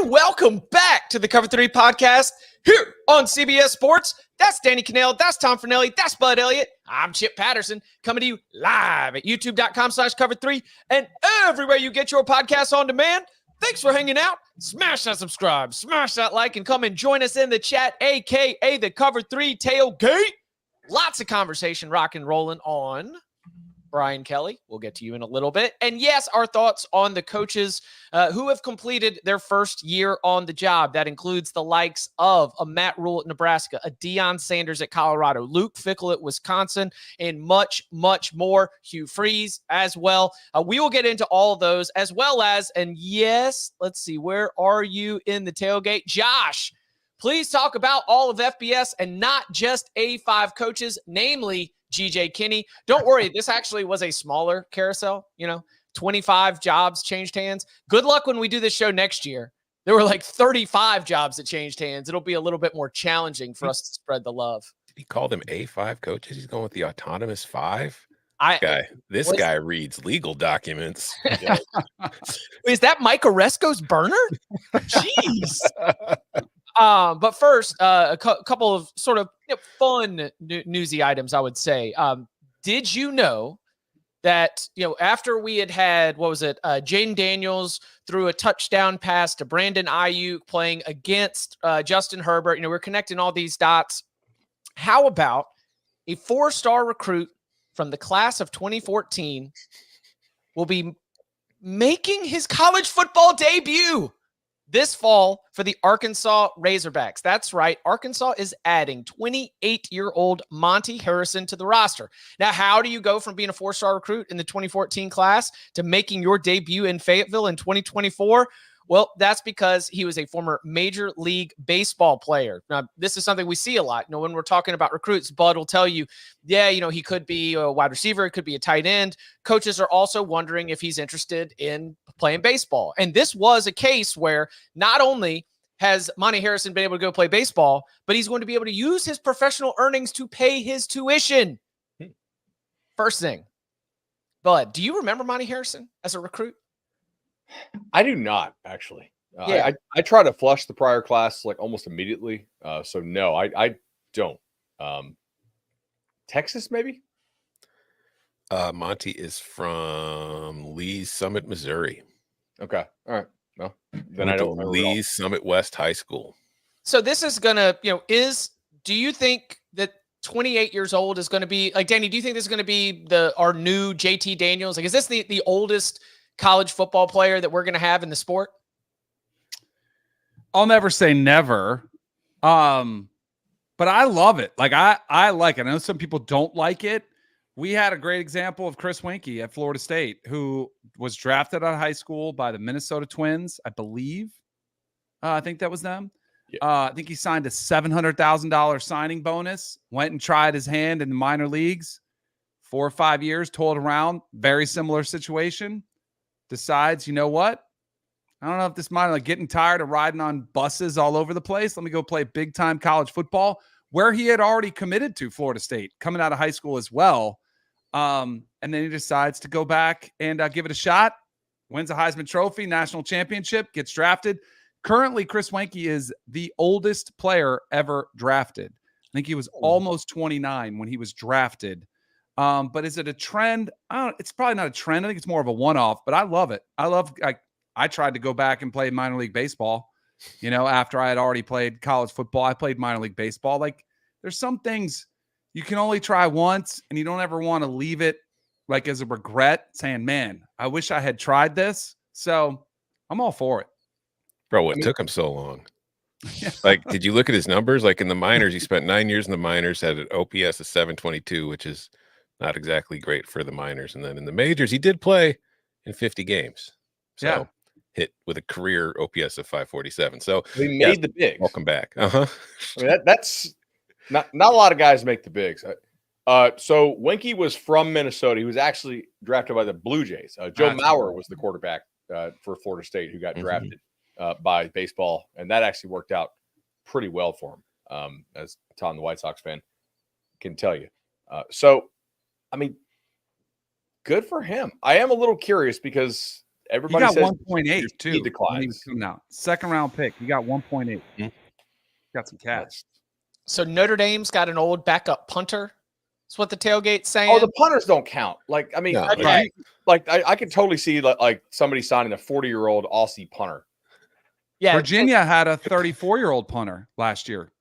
And welcome back to the Cover 3 podcast here on CBS Sports. That's Danny Cannell. That's Tom Fornelli. That's Bud Elliott. I'm Chip Patterson coming to you live at youtube.com/cover3 and everywhere you get your podcasts on demand. Thanks for hanging out. Smash that subscribe, smash that like, and come and join us in the chat, a.k.a. the Cover 3 Tailgate. Lots of conversation rock and rolling on Brian Kelly. We'll get to you in a little bit. And yes, our thoughts on the coaches who have completed their first year on the job. That includes the likes of a Matt Rhule at Nebraska, a Deion Sanders at Colorado, Luke Fickell at Wisconsin, and much, much more. Hugh Freeze as well. We will get into all of those as well as, and yes, let's see, where are you in the tailgate? Josh, please talk about all of FBS and not just A5 coaches, namely GJ Kinney. Don't worry, this actually was a smaller carousel. 25 jobs changed hands. Good luck when we do this show next year. There were like 35 jobs that changed hands. It'll be a little bit more challenging for us to spread the love. Did he call them A5 coaches? He's going with the autonomous 5? This guy reads legal documents. Is that Mike Oresco's burner? Jeez. But first, a couple of sort of fun newsy items, I would say. Did you know that, after we had Jaden Daniels threw a touchdown pass to Brandon Ayuk playing against Justin Herbert, we're connecting all these dots. How about a 4-star recruit from the class of 2014 will be making his college football debut this fall for the Arkansas Razorbacks? That's right. Arkansas is adding 28-year-old Monty Harrison to the roster. Now, how do you go from being a 4-star recruit in the 2014 class to making your debut in Fayetteville in 2024? Well, that's because he was a former Major League Baseball player. Now, this is something we see a lot. When we're talking about recruits, Bud will tell you, he could be a wide receiver. It could be a tight end. Coaches are also wondering if he's interested in playing baseball. And this was a case where not only has Monty Harrison been able to go play baseball, but he's going to be able to use his professional earnings to pay his tuition. First thing, Bud, do you remember Monty Harrison as a recruit? I do not, actually. I try to flush the prior class like almost immediately. So no, I don't. Texas, maybe? Monty is from Lee's Summit, Missouri. Okay. All right. Well, then I don't remember Lee's Summit West High School. So this is going to, do you think that 28 years old is going to be, like, Danny, do you think this is going to be our new JT Daniels? Like, is this the oldest college football player that we're going to have in the sport? I'll never say never. But I love it. Like, I like it. I know some people don't like it. We had a great example of Chris Weinke at Florida State, who was drafted out of high school by the Minnesota Twins, I believe. I think that was them. Yeah. I think he signed a $700,000 signing bonus, went and tried his hand in the minor leagues, 4 or 5 years, toiled around, very similar situation. Decides, you know what? I don't know if this mind, like getting tired of riding on buses all over the place. Let me go play big time college football, where he had already committed to Florida State coming out of high school as well. And then he decides to go back and give it a shot, wins a Heisman Trophy, national championship, gets drafted. Currently, Chris Weinke is the oldest player ever drafted. I think he was almost 29 when he was drafted. But is it a trend? It's probably not a trend. I think it's more of a one-off, but I love it. I tried to go back and play minor league baseball, after I had already played college football. I played minor league baseball. Like, there's some things you can only try once, and you don't ever want to leave it like as a regret, saying, man, I wish I had tried this. So I'm all for it. Bro, what took him so long? Like, did you look at his numbers? Like, in the minors, he spent 9 years in the minors, had an OPS of 722, which is not exactly great for the minors. And then in the majors, he did play in 50 games. So hit with a career OPS of 547. So he made the bigs. Welcome back. I mean, that's not a lot of guys make the bigs. So Weinke was from Minnesota. He was actually drafted by the Blue Jays. Joe Mauer was the quarterback for Florida State who got drafted by baseball. And that actually worked out pretty well for him, as Tom, the White Sox fan, can tell you. So, I mean, good for him. I am a little curious because everybody got says 1.8 your too. speed When he declines. was coming out. Second round pick. You got 1.8. Got some cash. So Notre Dame's got an old backup punter. That's what the tailgate's saying. Oh, the punters don't count. Like, I mean, No, Okay. I could totally see like somebody signing a 40-year-old Aussie punter. Yeah, Virginia had a 34-year-old punter last year.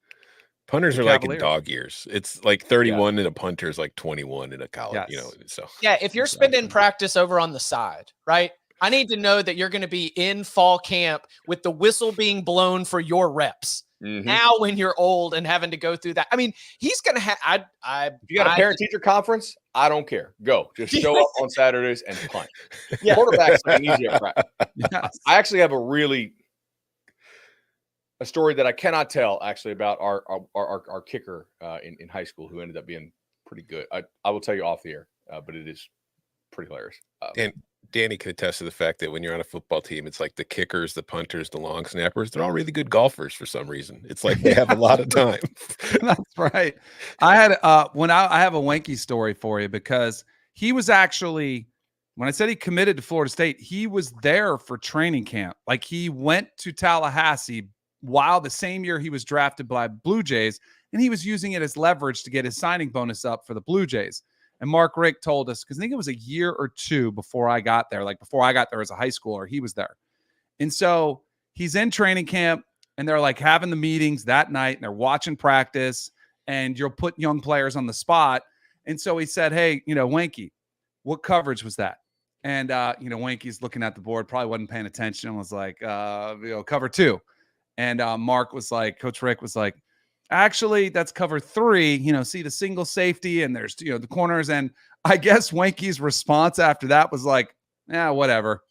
Punters The are like in Cavaliers. dog years. It's like 31 and a punter is like 21 in a college, you know. Yes. So yeah. If you're spending practice over on the side, right? I need to know that you're going to be in fall camp with the whistle being blown for your reps. Mhm. Now, when you're old and having to go through that, I mean, he's going to have. If you got a parent-teacher conference, I don't care. Go. Just show up on Saturdays and punt. Yeah. Quarterback's like an easier practice. Yes. I actually have a story that I cannot tell actually about our kicker in high school who ended up being pretty good. I will tell you off the air, but it is pretty hilarious. and Danny can attest to the fact that when you're on a football team, it's like the kickers, the punters, the long snappers, they're all really good golfers for some reason. It's like they have a lot of time. That's right. I had I have a Wanky story for you because he was actually, when I said he committed to Florida State, he was there for training camp. Like he went to Tallahassee while the same year he was drafted by Blue Jays, and he was using it as leverage to get his signing bonus up for the Blue Jays. And Mark Rick told us, because I think it was a year or two before I got there, like before I got there as a high schooler, he was there. And so he's in training camp and they're like having the meetings that night and they're watching practice and you'll put young players on the spot. And so he said, hey, Wanky, what coverage was that? And, Wanky's looking at the board, probably wasn't paying attention and was like, cover 2. And Mark was like, Coach Rick was like, actually, that's cover 3, see the single safety and there's, the corners. And I guess Wanky's response after that was like, yeah, whatever.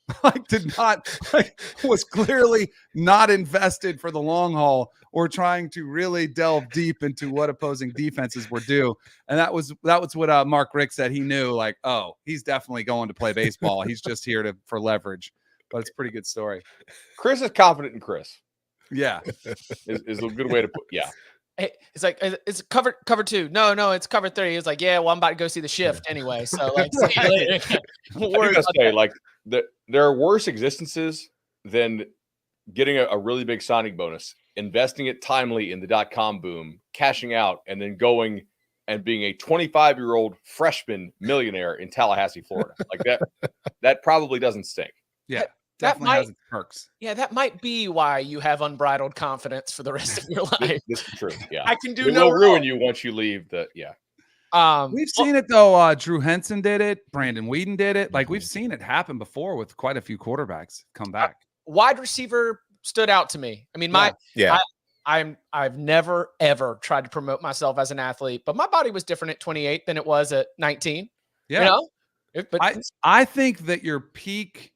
Was clearly not invested for the long haul or trying to really delve deep into what opposing defenses were due. And that was what Mark Rick said. He knew like, oh, he's definitely going to play baseball. He's just here for leverage, but it's a pretty good story. Chris is confident in Chris. Yeah. is a good way to put, yeah. It's like, it's cover 2. No, it's cover 3. It's like, yeah, well, I'm about to go see the shift anyway. So like, see you later. There are worse existences than getting a really big signing bonus, investing it timely in the .com boom, cashing out, and then going and being a 25-year-old freshman millionaire in Tallahassee, Florida. Like that probably doesn't stink. Yeah. Definitely has its perks. Yeah, that might be why you have unbridled confidence for the rest of your life. This is true. Yeah, I can do it no will wrong. ruin you once you leave. We've seen it though. Drew Henson did it. Brandon Whedon did it. Like we've seen it happen before with quite a few quarterbacks come back. Wide receiver stood out to me. I mean, I've never ever tried to promote myself as an athlete, but my body was different at 28 than it was at 19. Yeah, but I think that your peak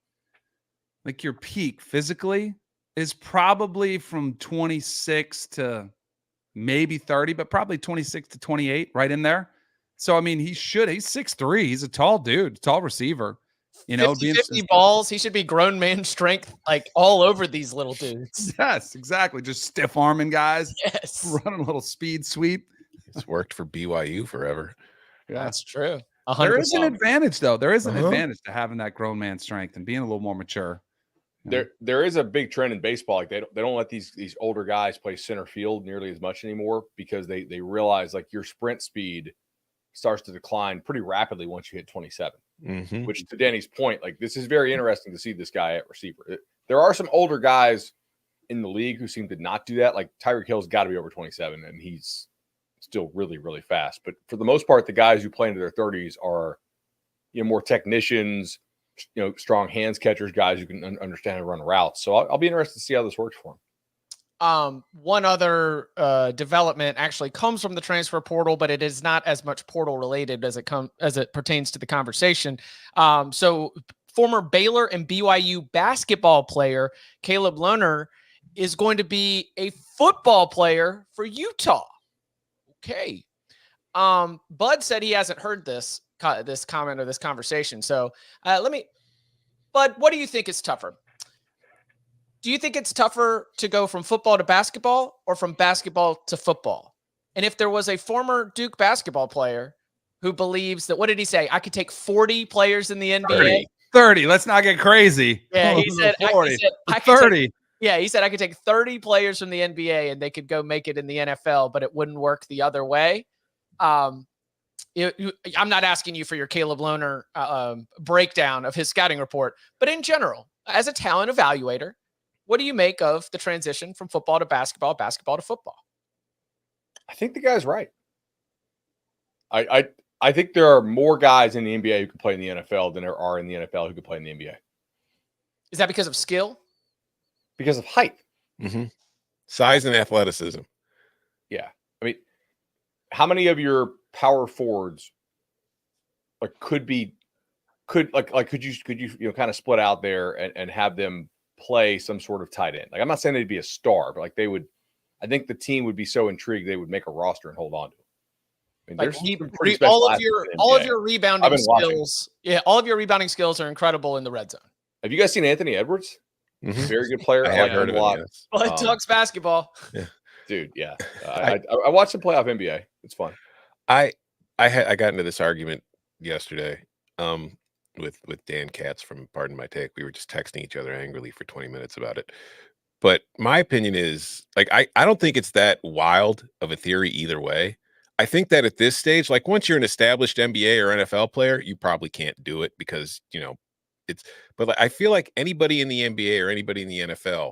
physically is probably from 26 to maybe 30, but probably 26 to 28, right in there. So, I mean, he's 6'3". He's a tall dude, tall receiver. 50 balls. He should be grown man strength, like all over these little dudes. Yes, exactly. Just stiff arming guys. Yes. Running a little speed sweep. It's worked for BYU forever. Yeah. That's true. 100%. There is an advantage, though. There is an advantage to having that grown man strength and being a little more mature. There is a big trend in baseball. Like they don't let these older guys play center field nearly as much anymore because they realize like your sprint speed starts to decline pretty rapidly once you hit 27. Mm-hmm. Which, to Danny's point, like this is very interesting to see this guy at receiver. There are some older guys in the league who seem to not do that. Like Tyreek Hill's got to be over 27, and he's still really, really fast. But for the most part, the guys who play into their 30s are more technicians. Strong hands catchers, guys who can understand and run routes. So I'll be interested to see how this works for him. One other development actually comes from the transfer portal, but it is not as much portal related as it pertains to the conversation. So former Baylor and BYU basketball player Caleb Lohner is going to be a football player for Utah. Okay. Bud said he hasn't heard this comment or this conversation. So Bud, what do you think is tougher? Do you think it's tougher to go from football to basketball or from basketball to football? And if there was a former Duke basketball player who believes that, what did he say? I could take 40 players in the NBA. 30. Let's not get crazy. Yeah, he said 40. I could 30. he said I could take 30 players from the NBA and they could go make it in the NFL, but it wouldn't work the other way. I'm not asking you for your Caleb Lohner breakdown of his scouting report, but in general, as a talent evaluator, what do you make of the transition from football to basketball, basketball to football? I think the guy's right. I think there are more guys in the NBA who can play in the NFL than there are in the NFL who can play in the NBA. Is that because of skill? Because of height. Mm-hmm. Size and athleticism. Yeah. I mean, how many of your power forwards could you kind of split out there and have them play some sort of tight end? Like, I'm not saying they'd be a star, but I think the team would be so intrigued they would make a roster and hold on to it. I mean, there's all of your rebounding skills. Yeah, all of your rebounding skills are incredible in the red zone. Have you guys seen Anthony Edwards? Mm-hmm. Very good player. I have heard of him. Yes. Well, it talks basketball. Yeah. Dude, yeah. I watched him play off NBA. It's fun. I got into this argument yesterday with Dan Katz from Pardon My Take. We were just texting each other angrily for 20 minutes about it. But my opinion is, like, I don't think it's that wild of a theory either way. I think that at this stage, like, once you're an established NBA or NFL player, you probably can't do it because, but like, I feel like anybody in the NBA or anybody in the NFL,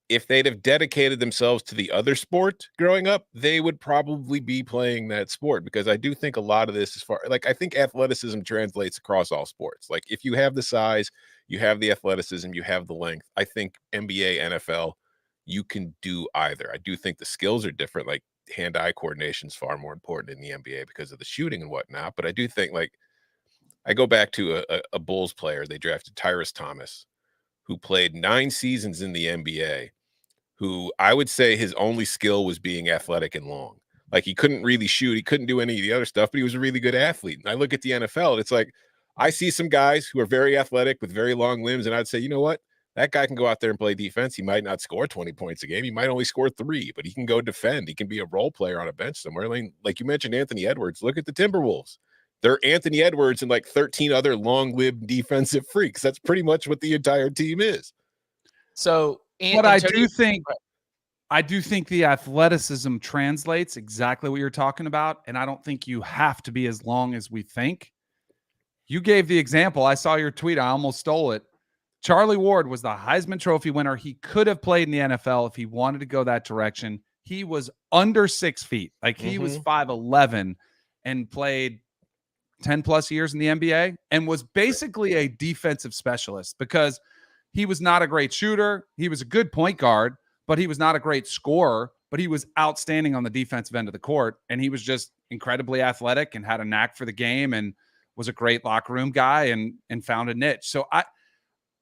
if they'd have dedicated themselves to the other sport growing up, they would probably be playing that sport, because I do think a lot of this I think athleticism translates across all sports. Like, if you have the size, you have the athleticism, you have the length, I think NBA, NFL, you can do either. I do think the skills are different. Like, hand-eye coordination is far more important in the NBA because of the shooting and whatnot. But I do think, like, I go back to a Bulls player. They drafted Tyrus Thomas, who played 9 seasons in the NBA, who I would say his only skill was being athletic and long. Like, he couldn't really shoot. He couldn't do any of the other stuff, but he was a really good athlete. And I look at the NFL, and it's like, I see some guys who are very athletic with very long limbs, and I'd say, you know what? That guy can go out there and play defense. He might not score 20 points a game. He might only score 3, but he can go defend. He can be a role player on a bench somewhere. Like you mentioned, Anthony Edwards. Look at the Timberwolves. They're Anthony Edwards and like 13 other long-lived defensive freaks. That's pretty much what the entire team is. So, but I do think the athleticism translates exactly what you're talking about, and I don't think you have to be as long as we think. You gave the example. I saw your tweet. I almost stole it. Charlie Ward was the Heisman Trophy winner. He could have played in the NFL if he wanted to go that direction. He was under 6 feet. Like, he was 5'11" and played 10 plus years in the NBA and was basically a defensive specialist, because he was not a great shooter. He was a good point guard, but he was not a great scorer, but he was outstanding on the defensive end of the court. And he was just incredibly athletic and had a knack for the game and was a great locker room guy and found a niche. So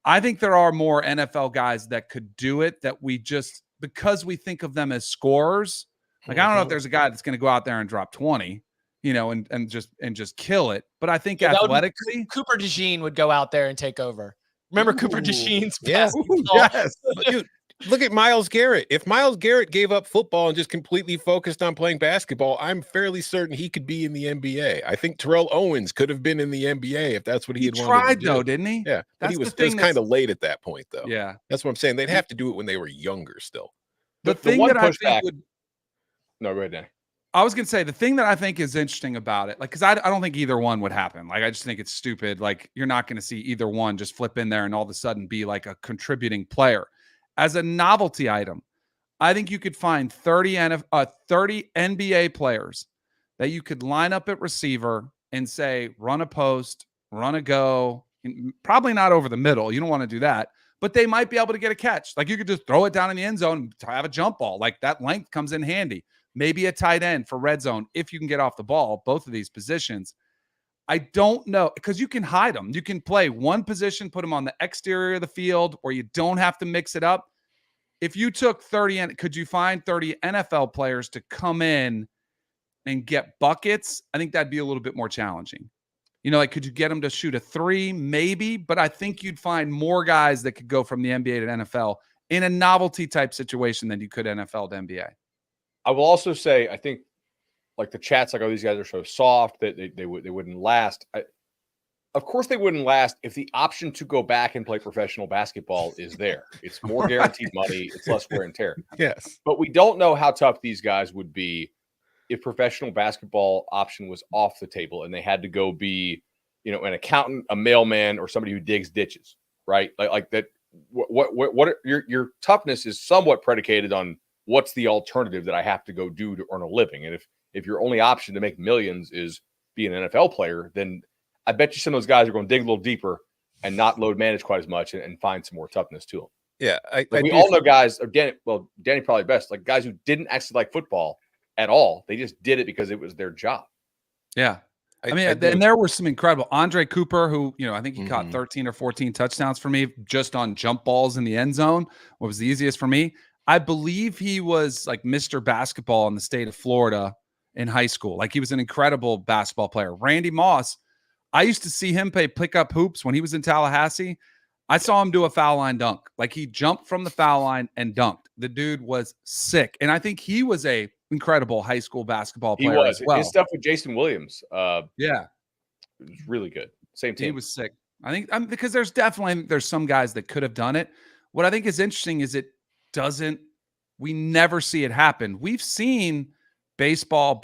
I think there are more NFL guys that could do it, that we just, because we think of them as scorers. Like, I don't know if there's a guy that's going to go out there and drop 20, and just kill it. But I think athletically, Cooper DeJean would go out there and take over. Remember Cooper DeJean's basketball? Yes. Dude, look at Myles Garrett. If Myles Garrett gave up football and just completely focused on playing basketball, I'm fairly certain he could be in the NBA. I think Terrell Owens could have been in the NBA if that's what he had wanted to do. He tried, though, didn't he? Yeah, but it was kind of late at that point, though. Yeah. That's what I'm saying. They'd have to do it when they were younger still. The thing that I think would... No, go ahead, Danny. I was going to say, the thing that I think is interesting about it, like, because I don't think either one would happen. Like, I just think it's stupid. Like, you're not going to see either one just flip in there and all of a sudden be like a contributing player. As a novelty item, I think you could find 30 NBA players that you could line up at receiver and say, run a post, run a go, probably not over the middle. You don't want to do that, but they might be able to get a catch. Like, you could just throw it down in the end zone to have a jump ball. Like, that length comes in handy. Maybe a tight end for red zone if you can get off the ball, both of these positions. I don't know, because you can hide them. You can play one position, put them on the exterior of the field where you don't have to mix it up. If you took 30, could you find 30 NFL players to come in and get buckets? I think that'd be a little bit more challenging. Like, could you get them to shoot a 3? Maybe, but I think you'd find more guys that could go from the NBA to NFL in a novelty type situation than you could NFL to NBA. I will also say, I think, like, the chat's like, oh, these guys are so soft that they wouldn't last. of course they wouldn't last if the option to go back and play professional basketball is there. It's more guaranteed money. It's less wear and tear. Yes. But we don't know how tough these guys would be if professional basketball option was off the table and they had to go be, an accountant, a mailman, or somebody who digs ditches, right? Like that. What your toughness is somewhat predicated on what's the alternative that I have to go do to earn a living. And if your only option to make millions is be an NFL player, then I bet you some of those guys are going to dig a little deeper and not load manage quite as much and find some more toughness to them. Yeah. We all know guys, Danny probably best, like guys who didn't actually like football at all. They just did it because it was their job. Yeah. And there were some incredible Andre Cooper, who, I think he caught 13 or 14 touchdowns for me just on jump balls in the end zone. What was the easiest for me? I believe he was like Mr. Basketball in the state of Florida in high school. Like he was an incredible basketball player. Randy Moss, I used to see him pick up hoops when he was in Tallahassee. I saw him do a foul line dunk. Like he jumped from the foul line and dunked. The dude was sick. And I think he was a incredible high school basketball player. He was. As well. His stuff with Jason Williams. Yeah. It was really good. Same team. He was sick. I think because there's some guys that could have done it. What I think is interesting is we never see it happen. We've seen baseball,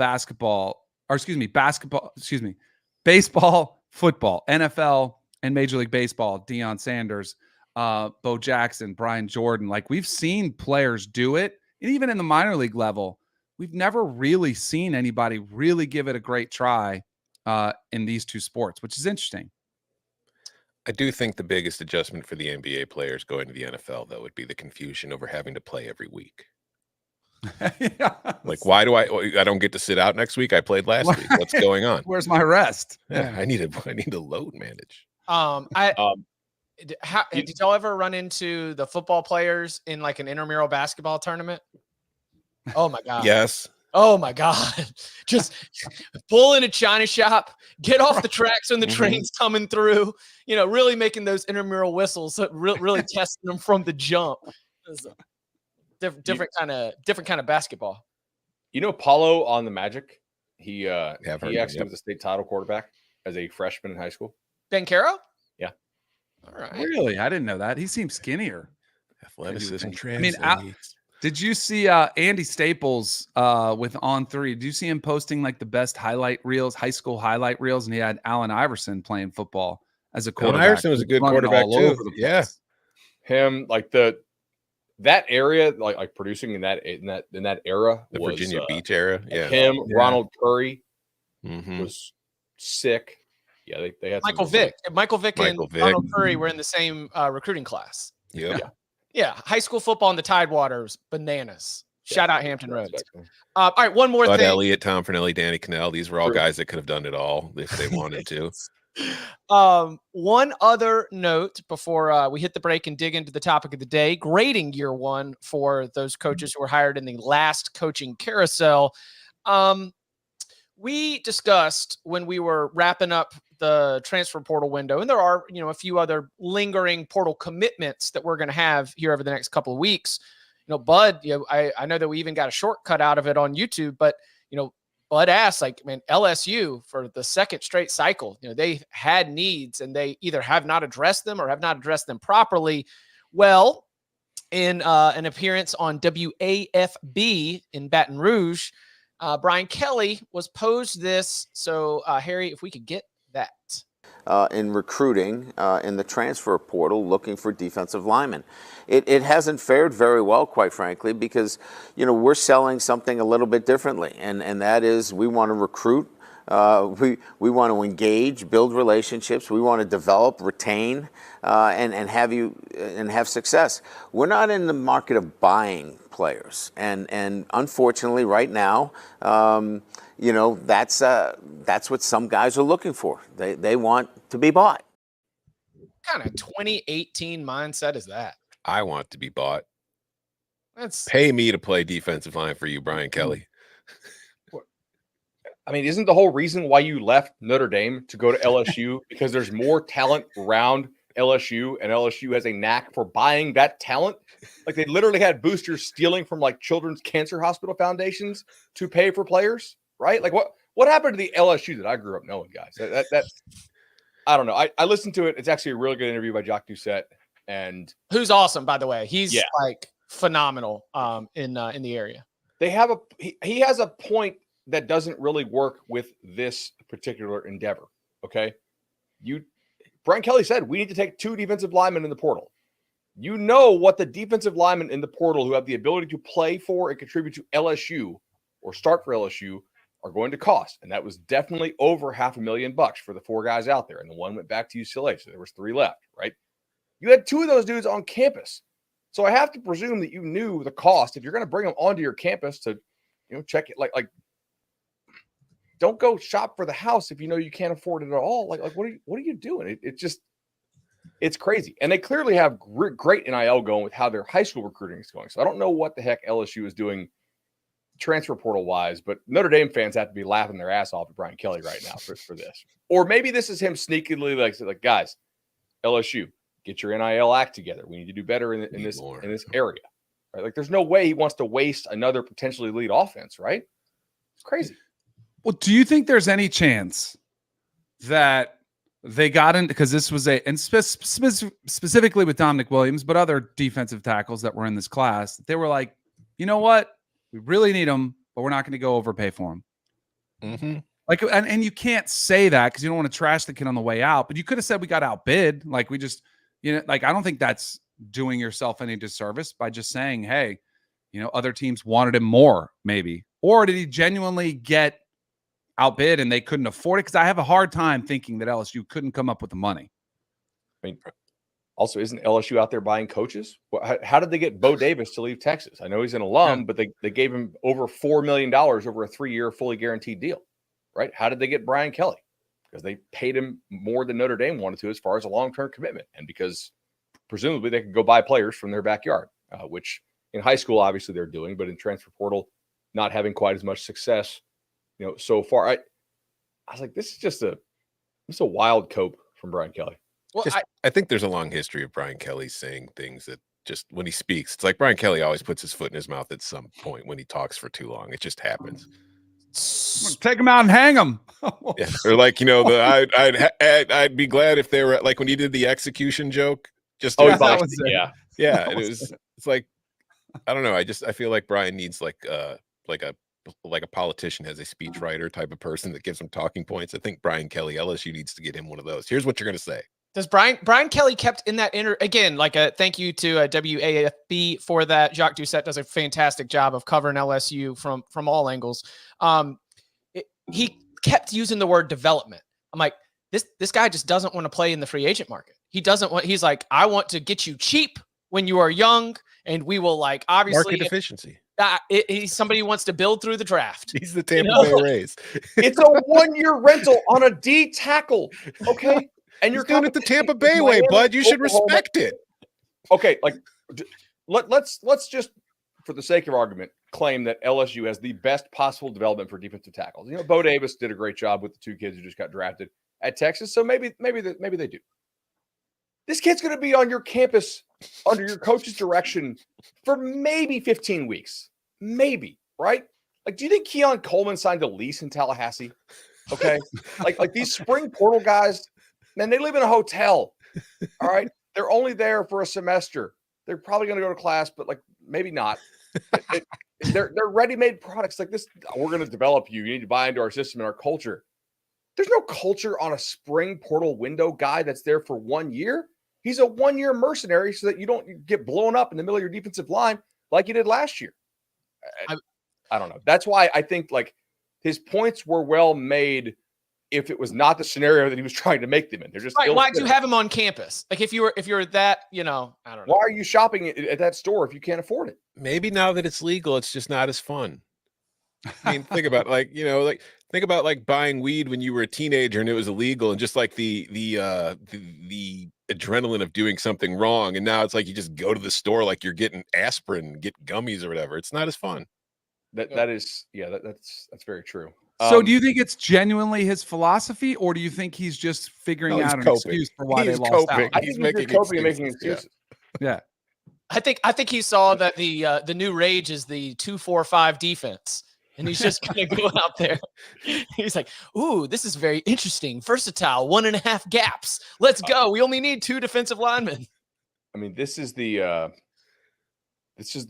football, NFL, and Major League Baseball, Deion Sanders, Bo Jackson, Brian Jordan. Like we've seen players do it. And even in the minor league level, we've never really seen anybody really give it a great try in these two sports, which is interesting. I do think the biggest adjustment for the NBA players going to the NFL, though, would be the confusion over having to play every week. Yeah. Like, why do I don't get to sit out next week? I played last week. What's going on? Where's my rest? Yeah, I need to load manage. Did y'all ever run into the football players in like an intramural basketball tournament? Oh my God. Yes. Oh my God. Just pull in a china shop, get off the tracks when the train's coming through, really making those intramural whistles, really testing them from the jump. Different kind of basketball. Paulo on the Magic, he actually yep. was a state title quarterback as a freshman in high school. Ben Caro? Yeah. All right. Really? I didn't know that. He seems skinnier. Athleticism translates. Did you see Andy Staples with On3? Did you see him posting like the best highlight reels, high school highlight reels? And he had Allen Iverson playing football as a quarterback. Allen Iverson was a good quarterback too. Yeah. Him, like that area, like producing in that era, the was, Virginia Beach era. Yeah. Him, Ronald Curry was sick. Yeah, they had Michael Vick. Michael Vick and Ronald Curry were in the same recruiting class. Yep. Yeah. High school football in the Tidewaters, bananas. Shout out Hampton Roads. All right, one more Bud thing. Elliott, Tom Fernelli, Danny Cannell. These were all guys that could have done it all if they wanted to. One other note before we hit the break and dig into the topic of the day: grading year one for those coaches who were hired in the last coaching carousel. We discussed when we were wrapping up the transfer portal window, and there are, a few other lingering portal commitments that we're going to have here over the next couple of weeks. Bud, I know that we even got a shortcut out of it on YouTube, but, Bud asked, LSU for the second straight cycle, they had needs and they either have not addressed them or have not addressed them properly. Well, in an appearance on WAFB in Baton Rouge, Brian Kelly was posed this. So, Harry, if we could get that. In recruiting in the transfer portal, looking for defensive linemen. It hasn't fared very well, quite frankly, because, we're selling something a little bit differently. And that is we want to recruit. We want to engage, build relationships. We want to develop, retain, and have success. We're not in the market of buying players. And unfortunately, right now, that's what some guys are looking for. They want to be bought. What kind of 2018 mindset is that? I want to be bought. That's Pay me to play defensive line for you, Brian Kelly. I mean, isn't the whole reason why you left Notre Dame to go to LSU because there's more talent around LSU, and LSU has a knack for buying that talent? Like, they literally had boosters stealing from children's cancer hospital foundations to pay for players, right? Like, what happened to the LSU that I grew up knowing, guys? I don't know. I listened to it. It's actually a really good interview by Jacques Doucette, and who's awesome, by the way. He's Yeah. like phenomenal in the area. they have he has a point that doesn't really work with this particular endeavor. Okay, Brian Kelly said we need to take 2 defensive linemen in the portal. You know what the defensive linemen in the portal who have the ability to play for and contribute to LSU or start for LSU are going to cost. And that was definitely over $500,000 for the 4 guys out there. And the one went back to UCLA. So there was 3 left, right? You had 2 of those dudes on campus. So I have to presume that you knew the cost. If you're going to bring them onto your campus to, check it, like don't go shop for the house if you know you can't afford it at all. Like what are you doing? It's crazy. And they clearly have great NIL going with how their high school recruiting is going. So I don't know what the heck LSU is doing transfer portal wise, but Notre Dame fans have to be laughing their ass off at Brian Kelly right now for this. Or maybe this is him sneakily like guys, LSU, get your NIL act together. We need to do better in this area. Right? Like there's no way he wants to waste another potentially elite offense, right? It's crazy. Well, do you think there's any chance that they got in, because this was specifically with Dominic Williams, but other defensive tackles that were in this class, they were like, you know what? We really need them, but we're not going to go overpay for them. Mm-hmm. Like, and you can't say that because you don't want to trash the kid on the way out, but you could have said we got outbid. Like we just, I don't think that's doing yourself any disservice by just saying, hey, other teams wanted him more maybe. Or did he genuinely get outbid and they couldn't afford it? Because I have a hard time thinking that LSU couldn't come up with the money. I mean, also, isn't LSU out there buying coaches? How did they get Bo Davis to leave Texas? I know he's an alum, but they gave him over $4 million over a 3-year fully guaranteed deal, right? How did they get Brian Kelly? Because they paid him more than Notre Dame wanted to as far as a long-term commitment, and because presumably they could go buy players from their backyard, which in high school obviously they're doing, but in transfer portal not having quite as much success. So far, I was like, this is a wild cope from Brian Kelly. Well, I think there's a long history of Brian Kelly saying things that just when he speaks, it's like Brian Kelly always puts his foot in his mouth at some point when he talks for too long. It just happens. Take him out and hang him. Yeah. Or like, I'd be glad if they were like when he did the execution joke. Just yeah. It's like, I don't know. I feel like Brian needs like a politician has a speechwriter type of person that gives him talking points. I think Brian Kelly, LSU needs to get him one of those. Here's what you're going to say. Does Brian Kelly kept in that again, like a thank you to WAFB for that. Jacques Doucette does a fantastic job of covering LSU from all angles. He kept using the word development. I'm like, this guy just doesn't want to play in the free agent market. He's like, I want to get you cheap when you are young, and we will like obviously market efficiency. He's somebody who wants to build through the draft. He's the Tampa Bay Rays. It's a 1-year rental on a D tackle. Okay. And you're doing it the Tampa Bay way, bud. You should respect it. Okay. Like let's just, for the sake of argument, claim that LSU has the best possible development for defensive tackles. Bo Davis did a great job with the 2 kids who just got drafted at Texas. So maybe they do. This kid's going to be on your campus under your coach's direction for maybe 15 weeks. Maybe, right? Like, do you think Keon Coleman signed a lease in Tallahassee? Okay. like these spring portal guys, man, they live in a hotel. All right. They're only there for a semester. They're probably going to go to class, but like maybe not. They're ready-made products like this. We're going to develop you. You need to buy into our system and our culture. There's no culture on a spring portal window guy that's there for 1 year. He's a 1-year mercenary so that you don't get blown up in the middle of your defensive line like you did last year. I don't know. That's why I think like his points were well made if it was not the scenario that he was trying to make them in. They're just right. Why'd you have him on campus? Like if you're that, I don't know. Why are you shopping at that store if you can't afford it? Maybe now that it's legal, it's just not as fun. I mean, think about think about like buying weed when you were a teenager and it was illegal, and just like the adrenaline of doing something wrong. And now it's like you just go to the store like you're getting aspirin, get gummies or whatever. It's not as fun. That's very true. So do you think it's genuinely his philosophy, or do you think he's just figuring out an excuse for why they lost out? I think he's making excuses. Yeah. I think he saw that the new rage is the 2-4-5 defense, And he's just going to go out there. He's like, ooh, this is very interesting. Versatile, 1.5 gaps. Let's go. We only need 2 defensive linemen. I mean, this is the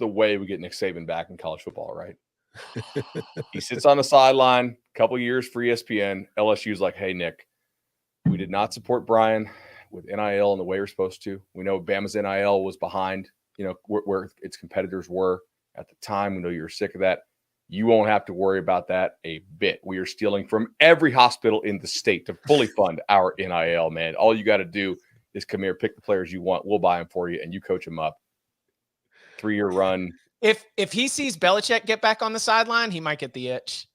way we get Nick Saban back in college football, right? He sits on the sideline, a couple years for ESPN. LSU's like, hey, Nick, we did not support Brian with NIL in the way we're supposed to. We know Bama's NIL was behind, where its competitors were at the time. We know you're sick of that. You won't have to worry about that a bit. We are stealing from every hospital in the state to fully fund our NIL, man. All you got to do is come here, pick the players you want. We'll buy them for you, and you coach them up. 3-year run. If he sees Belichick get back on the sideline, he might get the itch.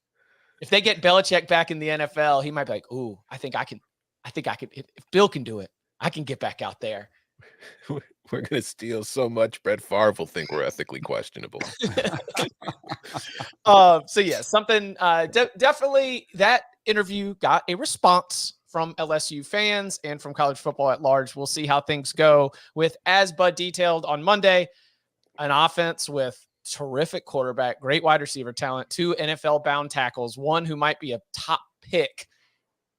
If they get Belichick back in the NFL, he might be like, ooh, I think I can. If Bill can do it, I can get back out there. We're going to steal so much. Brett Favre will think we're ethically questionable. So yeah, something definitely that interview got a response from LSU fans and from college football at large. We'll see how things go with, as Bud detailed on Monday, an offense with terrific quarterback, great wide receiver talent, 2 NFL-bound tackles, one who might be a top pick,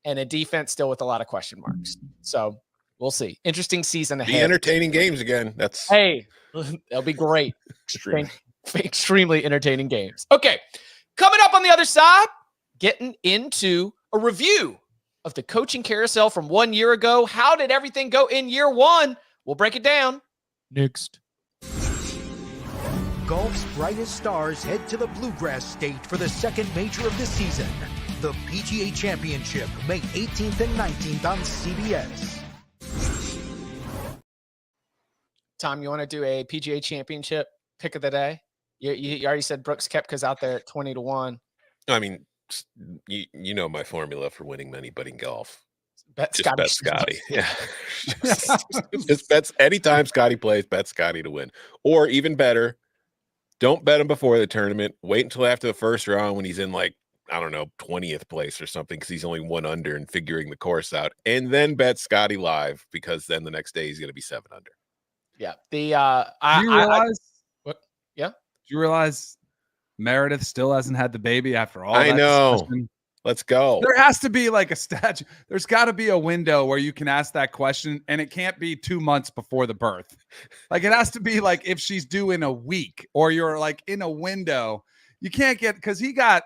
and a defense still with a lot of question marks. So we'll see. Interesting season ahead. Be entertaining games again. Hey, that'll be great. Extremely entertaining games. Okay, coming up on the other side, getting into a review of the coaching carousel from 1 year ago. How did everything go in year 1? We'll break it down next. Golf's brightest stars head to the Bluegrass State for the second major of the season. The PGA Championship, May 18th and 19th on CBS. Tom, you want to do a PGA Championship pick of the day? You already said Brooks Koepka's out there at 20-1. I mean, you know my formula for winning money betting golf. Bet Scotty. Yeah. just bets anytime Scotty plays, bet Scotty to win. Or even better, don't bet him before the tournament. Wait until after the first round when he's in 20th place or something, because he's only 1 under and figuring the course out. And then bet Scotty live, because then the next day he's going to be 7 under. Yeah. Do you realize? What? Yeah. Do you realize Meredith still hasn't had the baby after all? I know. Discussion? Let's go. There has to be like a statute. There's got to be a window where you can ask that question, and it can't be 2 months before the birth. Like, it has to be like if she's due in a week, or you're like in a window. You can't get, because he got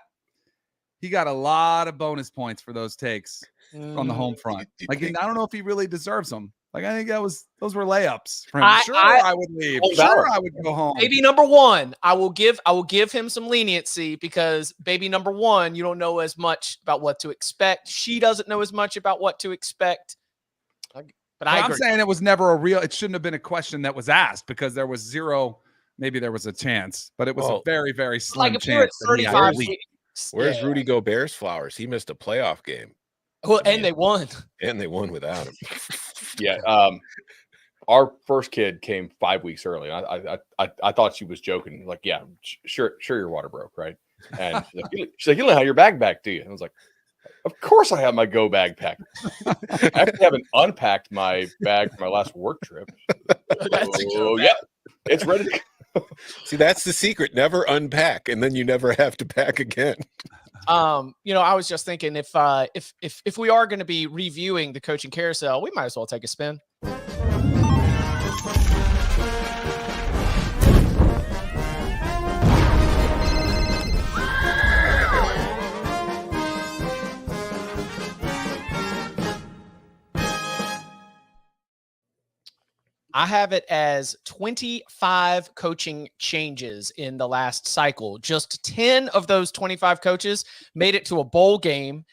a lot of bonus points for those takes on the home front. Like, I don't know if he really deserves them. Like, I think those were layups for him. I would leave. Sure, I would go home. Baby number 1, I will give him some leniency, because baby number 1, you don't know as much about what to expect. She doesn't know as much about what to expect. But I'm saying it was never it shouldn't have been a question that was asked, because there was zero. Maybe there was a chance, but it was a very, very slim chance. Where's Rudy Gobert's flowers? He missed a playoff game. Well, and they won. And they won without him. Yeah. Our first kid came 5 weeks early. I thought she was joking. Like, yeah, sure your water broke, right? And she's like, you don't have your bag back, do you? And I was like, of course I have my go bag packed. I actually haven't unpacked my bag for my last work trip. Oh, yeah. It's ready to go. See, that's the secret. Never unpack, and then you never have to pack again. I was just thinking, if we are going to be reviewing the coaching carousel, we might as well take a spin. I have it as 25 coaching changes in the last cycle. Just 10 of those 25 coaches made it to a bowl game.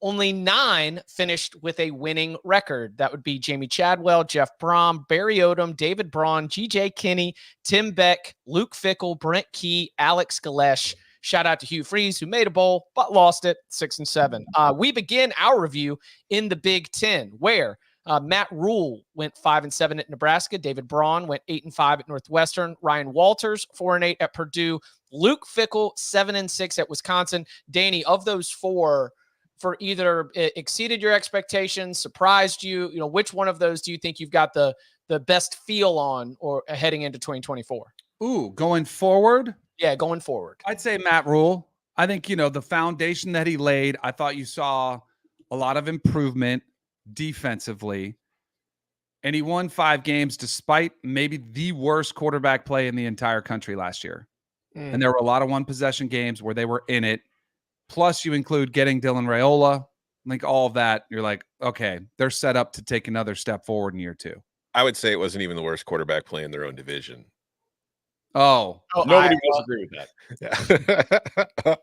Only 9 finished with a winning record. That would be Jamie Chadwell, Jeff Brom, Barry Odom, David Braun, G.J. Kinney, Tim Beck, Luke Fickell, Brent Key, Alex Galesh. Shout out to Hugh Freeze, who made a bowl but lost it 6-7. We begin our review in the Big Ten, where Matt Rhule went 5-7 at Nebraska. David Braun went 8-5 at Northwestern. Ryan Walters 4-8 at Purdue. Luke Fickell 7-6 at Wisconsin. Danny, of those 4, for either exceeded your expectations, surprised you, which one of those do you think you've got the best feel on, or heading into 2024? Ooh, going forward? Yeah, going forward. I'd say Matt Rhule. I think, the foundation that he laid, I thought you saw a lot of improvement defensively. And he won 5 games despite maybe the worst quarterback play in the entire country last year. And there were a lot of one-possession games where they were in it. Plus, you include getting Dylan Raiola. I think all of that, you're like, okay, they're set up to take another step forward in year 2. I would say it wasn't even the worst quarterback play in their own division. Oh, Nobody will agree with that. Yeah.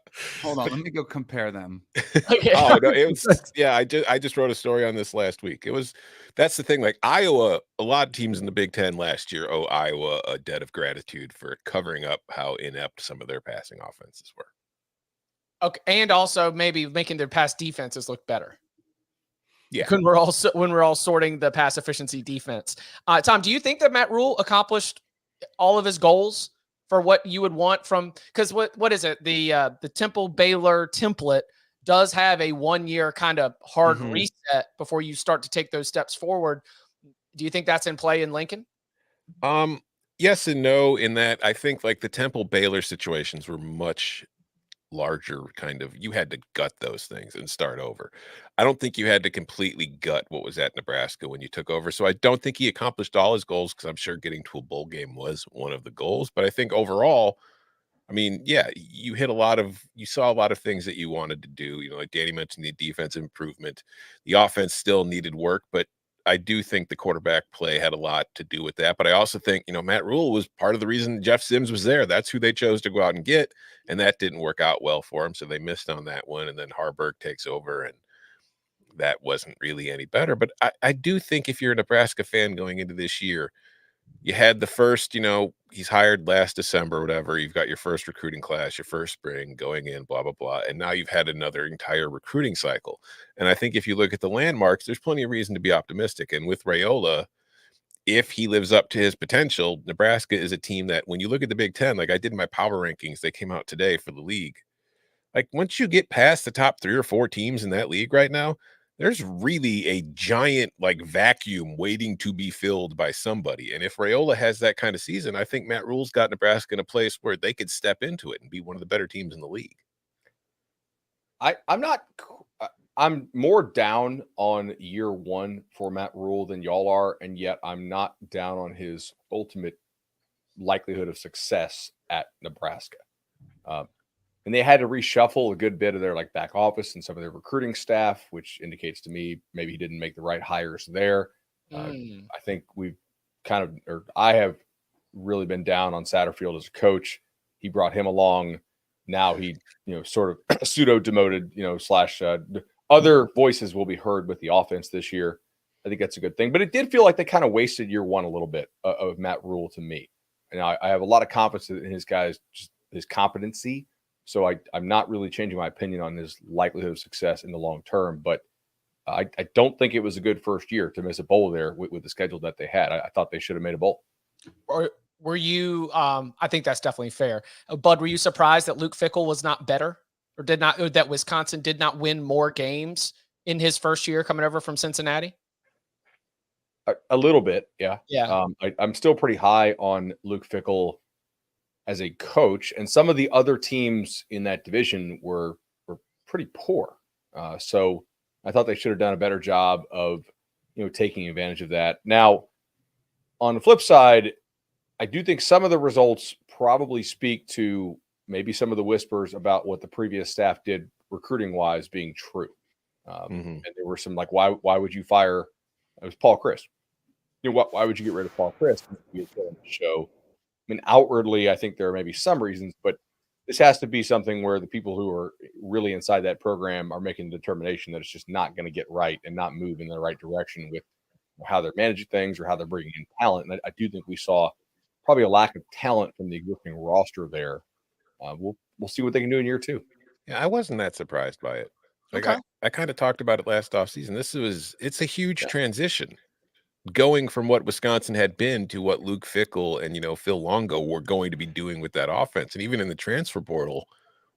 Hold on, let me go compare them. Okay. Oh no, it was I just wrote a story on this last week. That's the thing. Like Iowa, a lot of teams in the Big Ten last year owe Iowa a debt of gratitude for covering up how inept some of their passing offenses were. Okay, and also maybe making their pass defenses look better. Yeah, when we're all sorting the pass efficiency defense. Tom, do you think that Matt Rhule accomplished all of his goals for what you would want from? Because what is it? The Temple Baylor template does have a 1-year kind of hard reset before you start to take those steps forward. Do you think that's in play in Lincoln? Yes and no. In that, I think like the Temple Baylor situations were much larger, kind of, you had to gut those things and start over. I don't think you had to completely gut what was at Nebraska when you took over. So I don't think he accomplished all his goals, because I'm sure getting to a bowl game was one of the goals. But I think overall, I mean, yeah, you saw a lot of things that you wanted to do. Like Danny mentioned, the defensive improvement, the offense still needed work, but I do think the quarterback play had a lot to do with that. But I also think, Matt Rhule was part of the reason Jeff Sims was there. That's who they chose to go out and get. And that didn't work out well for him. So they missed on that one. And then Harburg takes over, and that wasn't really any better. But I do think if you're a Nebraska fan going into this year, you had the first, he's hired last December, whatever. You've got your first recruiting class, your first spring going in, blah, blah, blah. And now you've had another entire recruiting cycle. And I think if you look at the landmarks, there's plenty of reason to be optimistic. And with Raiola, if he lives up to his potential, Nebraska is a team that, when you look at the Big Ten, like I did my power rankings, they came out today for the league. Like once you get past the top 3 or 4 teams in that league right now, there's really a giant like vacuum waiting to be filled by somebody. And if Raiola has that kind of season, I think Matt Rhule's got Nebraska in a place where they could step into it and be one of the better teams in the league. I'm more down on year 1 for Matt Rhule than y'all are, and yet I'm not down on his ultimate likelihood of success at Nebraska. And they had to reshuffle a good bit of their like back office and some of their recruiting staff, which indicates to me maybe he didn't make the right hires there. I think I have really been down on Satterfield as a coach. He brought him along. Now he, sort of pseudo demoted, / other voices will be heard with the offense this year. I think that's a good thing. But it did feel like they kind of wasted year 1 a little bit of Matt Rhule to me. And I have a lot of confidence in his competency. So I'm not really changing my opinion on his likelihood of success in the long term. But I don't think it was a good first year to miss a bowl there with the schedule that they had. I thought they should have made a bowl. Or were you? I think that's definitely fair. Bud, were you surprised that Luke Fickell was not better, or that Wisconsin did not win more games in his first year coming over from Cincinnati? A little bit, yeah. Yeah. I'm still pretty high on Luke Fickell as a coach, and some of the other teams in that division were pretty poor. So I thought they should have done a better job of, taking advantage of that. Now, on the flip side, I do think some of the results probably speak to maybe some of the whispers about what the previous staff did recruiting wise being true. And there were some like, why would you fire? It was Paul Chryst. Why would you get rid of Paul Chryst? Show. I mean, outwardly, I think there are maybe some reasons, but this has to be something where the people who are really inside that program are making the determination that it's just not going to get right and not move in the right direction with how they're managing things or how they're bringing in talent. And I do think we saw probably a lack of talent from the existing roster there. We'll see what they can do in year 2. Yeah, I wasn't that surprised by it. Like Okay. I kind of talked about it last offseason. It's a huge transition going from what Wisconsin had been to what Luke Fickell and, Phil Longo were going to be doing with that offense. And even in the transfer portal,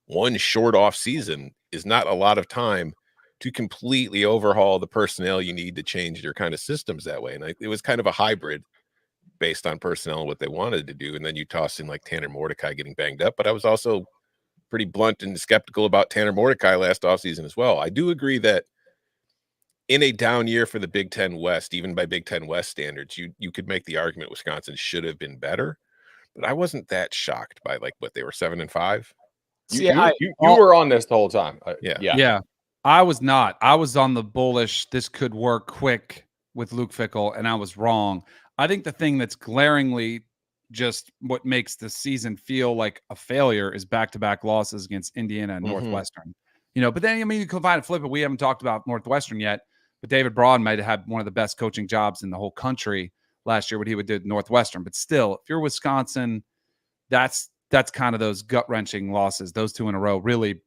one short off season is not a lot of time to completely overhaul the personnel you need to change your kind of systems that way. And it was kind of a hybrid based on personnel and what they wanted to do. And then you toss in like Tanner Mordecai getting banged up. But I was also pretty blunt and skeptical about Tanner Mordecai last offseason as well. I do agree that in a down year for the Big Ten West, even by Big Ten West standards, you could make the argument Wisconsin should have been better. But I wasn't that shocked by like what they were 7-5. You were on this the whole time. Yeah. I was not. I was on the bullish. This could work quick with Luke Fickell, and I was wrong. I think the thing that's glaringly just what makes the season feel like a failure is back-to-back losses against Indiana and Northwestern. But then, I mean, you can find it, flip it. We haven't talked about Northwestern yet, but David Braun might have had one of the best coaching jobs in the whole country last year, what he would do at Northwestern. But still, if you're Wisconsin, that's kind of those gut-wrenching losses. Those 2 in a row really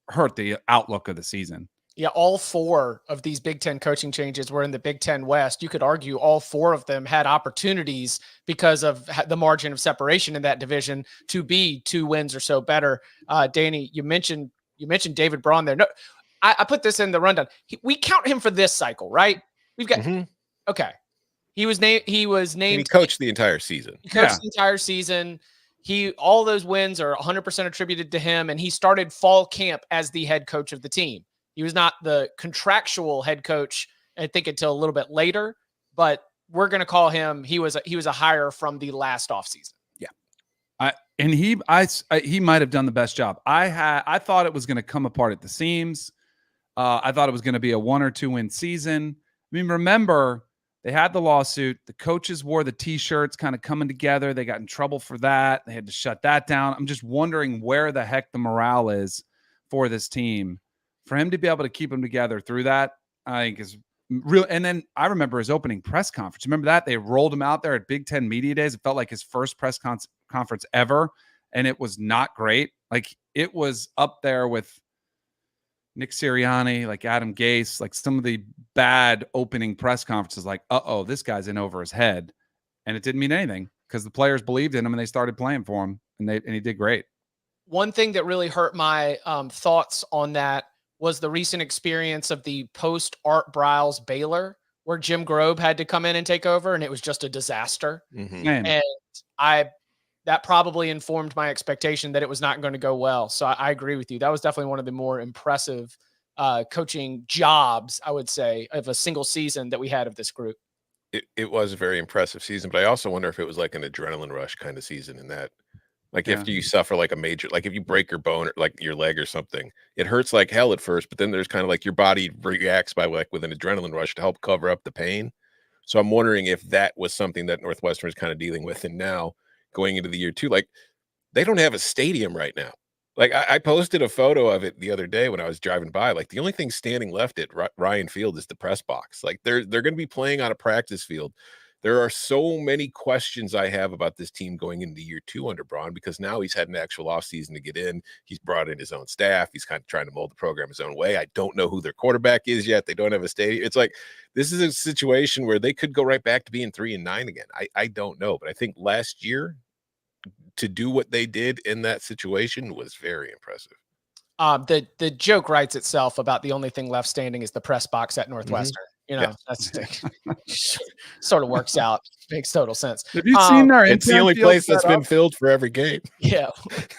hurt the outlook of the season. Yeah, all 4 of these Big Ten coaching changes were in the Big Ten West. You could argue all 4 of them had opportunities because of the margin of separation in that division to be 2 wins or so better. Danny, you mentioned David Braun there. No, I put this in the rundown. We count him for this cycle, right? We've got okay. He was named. And he coached the entire season. He coached the entire season. All those wins are 100% attributed to him, and he started fall camp as the head coach of the team. He was not the contractual head coach, I think, until a little bit later, but we're going to call him. He was a hire from the last offseason. Yeah. He might have done the best job. I thought it was going to come apart at the seams. I thought it was going to be a 1 or 2 win season. I mean, remember, they had the lawsuit. The coaches wore the T-shirts kind of coming together. They got in trouble for that. They had to shut that down. I'm just wondering where the heck the morale is for this team. For him to be able to keep them together through that, I think is real. And then I remember his opening press conference. Remember that? They rolled him out there at Big Ten Media Days. It felt like his first press conference ever, and it was not great. Like, it was up there with Nick Sirianni, like Adam Gase, like some of the bad opening press conferences, like, this guy's in over his head. And it didn't mean anything because the players believed in him and they started playing for him, and he did great. One thing that really hurt my thoughts on that was the recent experience of the post Art Briles Baylor, where Jim Grobe had to come in and take over, and it was just a disaster. And that probably informed my expectation that it was not going to go well. So I agree with you. That was definitely one of the more impressive coaching jobs, I would say, of a single season that we had of this group. It was a very impressive season, but I also wonder if it was like an adrenaline rush kind of season in that, like, after you suffer like a major, like if you break your bone or like your leg or something, it hurts like hell at first, but then there's kind of like your body reacts by like with an adrenaline rush to help cover up the pain. So I'm wondering if that was something that Northwestern is kind of dealing with. And now going into the year 2, like, they don't have a stadium right now. Like, I posted a photo of it the other day when I was driving by. Like, the only thing standing left at Ryan Field is the press box. Like, they're going to be playing on a practice field. There are so many questions I have about this team going into year 2 under Braun, because now he's had an actual offseason to get in. He's brought in his own staff. He's kind of trying to mold the program his own way. I don't know who their quarterback is yet. They don't have a stadium. It's like, this is a situation where they could go right back to being 3-9 again. I don't know, but I think last year to do what they did in that situation was very impressive. The joke writes itself about the only thing left standing is the press box at Northwestern. That's sort of works out. Makes total sense. Have you seen their it's the only place that's been filled for every game. Yeah.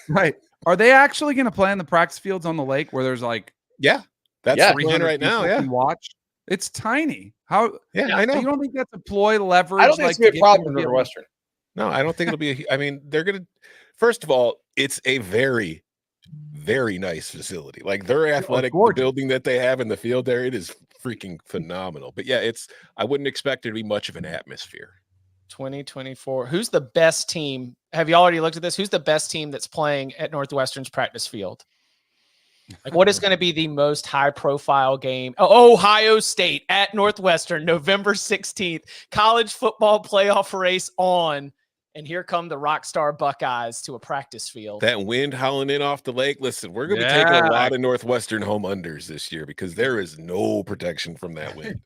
Right. Are they actually going to play in the practice fields on the lake where there's like, that's the plan right now. Yeah. Watch. It's tiny. How? Yeah, I know. You don't think that's a ploy leverage? I don't think it's going to be a problem with Northwestern. No, I don't think it'll be. I mean, they're going to. First of all, it's a very, very nice facility. Like, their athletic building that they have in the field there, it is freaking phenomenal. But yeah, I wouldn't expect it to be much of an atmosphere. 2024. Who's the best team? Have you already looked at this? Who's the best team that's playing at Northwestern's practice field? Like, what is going to be the most high-profile game? Ohio State at Northwestern, November 16th. College football playoff race on. And here come the Rockstar Buckeyes to a practice field. That wind howling in off the lake. Listen, we're going to be taking a lot of Northwestern home unders this year because there is no protection from that wind.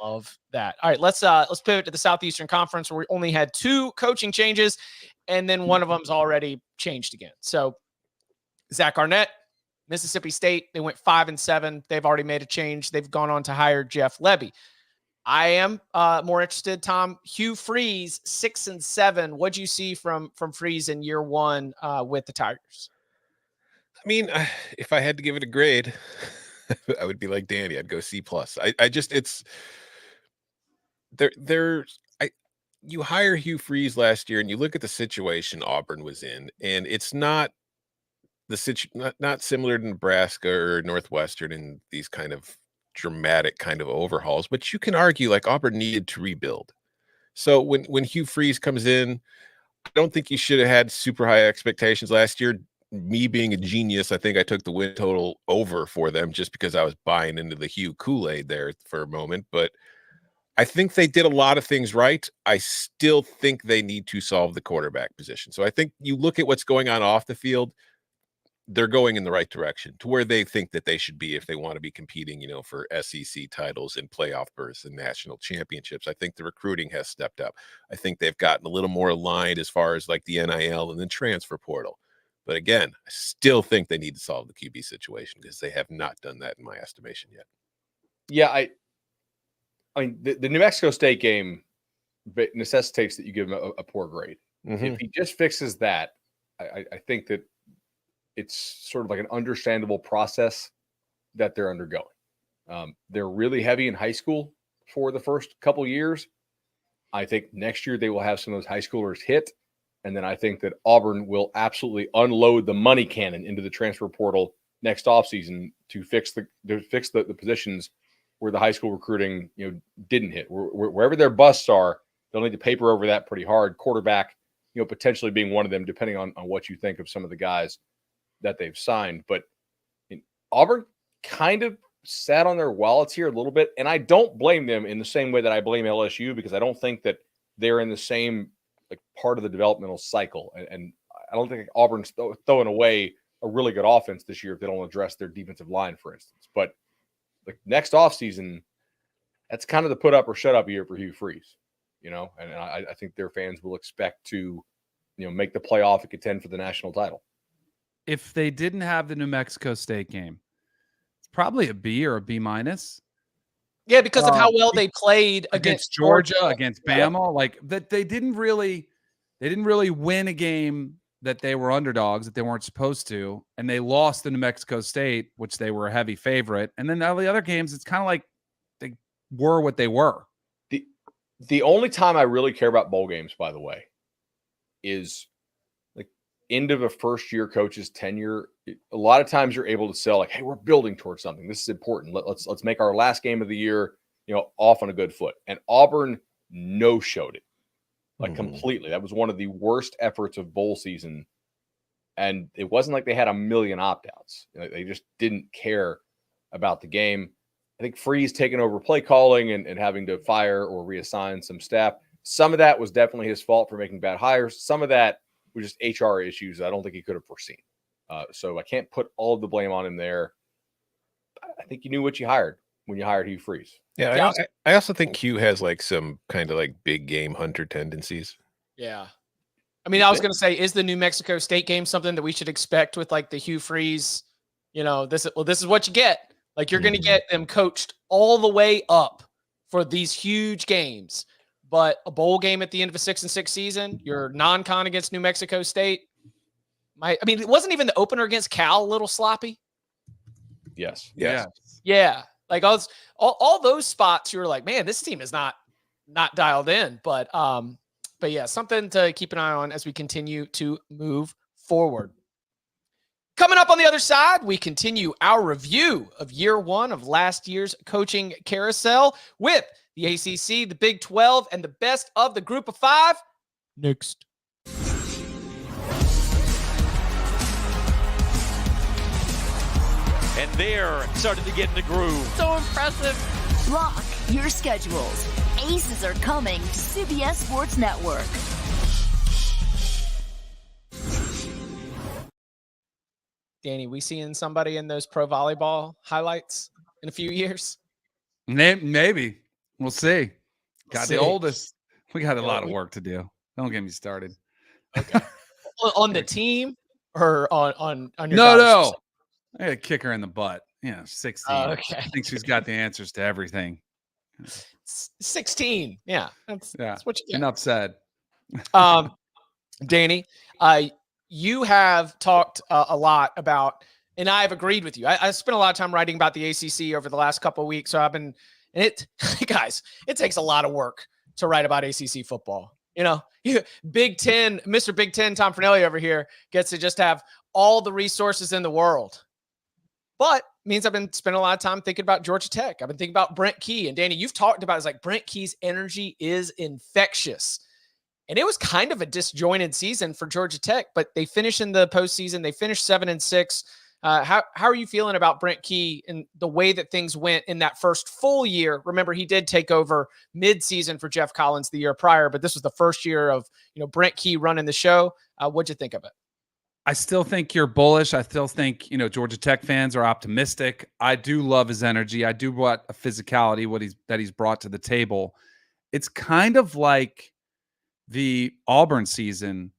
Love that. All right, let's pivot to the Southeastern Conference, where we only had 2 coaching changes, and then one of them's already changed again. So Zach Arnett, Mississippi State, they went 5-7. They've already made a change. They've gone on to hire Jeff Lebby. I am more interested, Tom. Hugh Freeze, 6-7. What'd you see from Freeze in year 1 with the Tigers? I mean, if I had to give it a grade, I would be like Danny. I'd go C+. I just it's there's you hire Hugh Freeze last year and you look at the situation Auburn was in, and it's not not similar to Nebraska or Northwestern in these kind of dramatic kind of overhauls, but you can argue like Auburn needed to rebuild. So when Hugh Freeze comes in, I don't think you should have had super high expectations last year. Me being a genius, I think I took the win total over for them just because I was buying into the Hugh Kool-Aid there for a moment. But I think they did a lot of things right. I still think they need to solve the quarterback position. So I think you look at what's going on off the field, they're going in the right direction to where they think that they should be if they want to be competing, for SEC titles and playoff berths and national championships. I think the recruiting has stepped up. I think they've gotten a little more aligned as far as like the NIL and the transfer portal. But again, I still think they need to solve the QB situation because they have not done that in my estimation yet. Yeah, I mean, the New Mexico State game necessitates that you give him a poor grade. Mm-hmm. If he just fixes that, I think that it's sort of like an understandable process that they're undergoing. They're really heavy in high school for the first couple years. I think next year they will have some of those high schoolers hit. And then I think that Auburn will absolutely unload the money cannon into the transfer portal next offseason to fix the positions where the high school recruiting didn't hit. Wherever their busts are, they'll need to paper over that pretty hard. Quarterback, potentially being one of them, depending on what you think of some of the guys that they've signed. But Auburn kind of sat on their wallets here a little bit, and I don't blame them in the same way that I blame LSU, because I don't think that they're in the same part of the developmental cycle. And I don't think Auburn's throwing away a really good offense this year if they don't address their defensive line, for instance. But next offseason, that's kind of the put up or shut up year for Hugh Freeze, and I think their fans will expect to, make the playoff and contend for the national title. If they didn't have the New Mexico State game, it's probably a B or a B minus. Yeah, because of how well they played against Georgia, against Bama, like that they didn't really win a game that they were underdogs, that they weren't supposed to, and they lost to New Mexico State, which they were a heavy favorite. And then all the other games, it's kind of like they were what they were. The only time I really care about bowl games, by the way, is end of a first-year coach's tenure. A lot of times you're able to sell hey, we're building towards something. This is important. Let's make our last game of the year, off on a good foot. And Auburn no-showed it, completely. That was one of the worst efforts of bowl season. And it wasn't like they had a million opt-outs. They just didn't care about the game. I think Freeze taking over play calling and having to fire or reassign some staff. Some of that was definitely his fault for making bad hires. Some of that were just HR issues I don't think he could have foreseen. So I can't put all of the blame on him there. I think you knew what you hired when you hired Hugh Freeze. Yeah, I also think Hugh has some kind of big game hunter tendencies. Yeah. I mean, I was going to say, is the New Mexico State game something that we should expect with the Hugh Freeze? This is what you get. You're going to get them coached all the way up for these huge games. But a bowl game at the end of a 6-6 season, your non-con against New Mexico State. It wasn't even the opener against Cal a little sloppy. Yes. Yeah. All those spots, you were like, man, this team is not dialed in. But yeah, something to keep an eye on as we continue to move forward. Coming up on the other side, we continue our review of year one of last year's coaching carousel with the ACC, the Big 12, and the best of the Group of Five. Next. And they're starting to get in the groove. So impressive. Block your schedules. Aces are coming to CBS Sports Network. Danny, we seeing somebody in those pro volleyball highlights in a few years? Maybe. We'll see. Got the oldest. We got a lot of work to do. Don't get me started. Okay. On the team or on your No. I got to kick her in the butt. 16. Okay. I think she's got the answers to everything. 16. Yeah. That's what you get. Enough said. Danny, you have talked a lot about and I've agreed with you. I spent a lot of time writing about the ACC over the last couple of weeks. So I've been, and guys, it takes a lot of work to write about ACC football. Big Ten, Mr. Big Ten, Tom Fernelli over here gets to just have all the resources in the world. But means I've been spending a lot of time thinking about Georgia Tech. I've been thinking about Brent Key. And Danny, you've talked about, it's like Brent Key's energy is infectious. And it was kind of a disjointed season for Georgia Tech, but they finished in the postseason. They finished 7-6. How are you feeling about Brent Key and the way that things went in that first full year? Remember, he did take over mid-season for Jeff Collins the year prior, but this was the first year of Brent Key running the show. What'd you think of it? I still think you're bullish. I still think, Georgia Tech fans are optimistic. I do love his energy. I do want a physicality, that he's brought to the table. It's kind of like the Auburn season,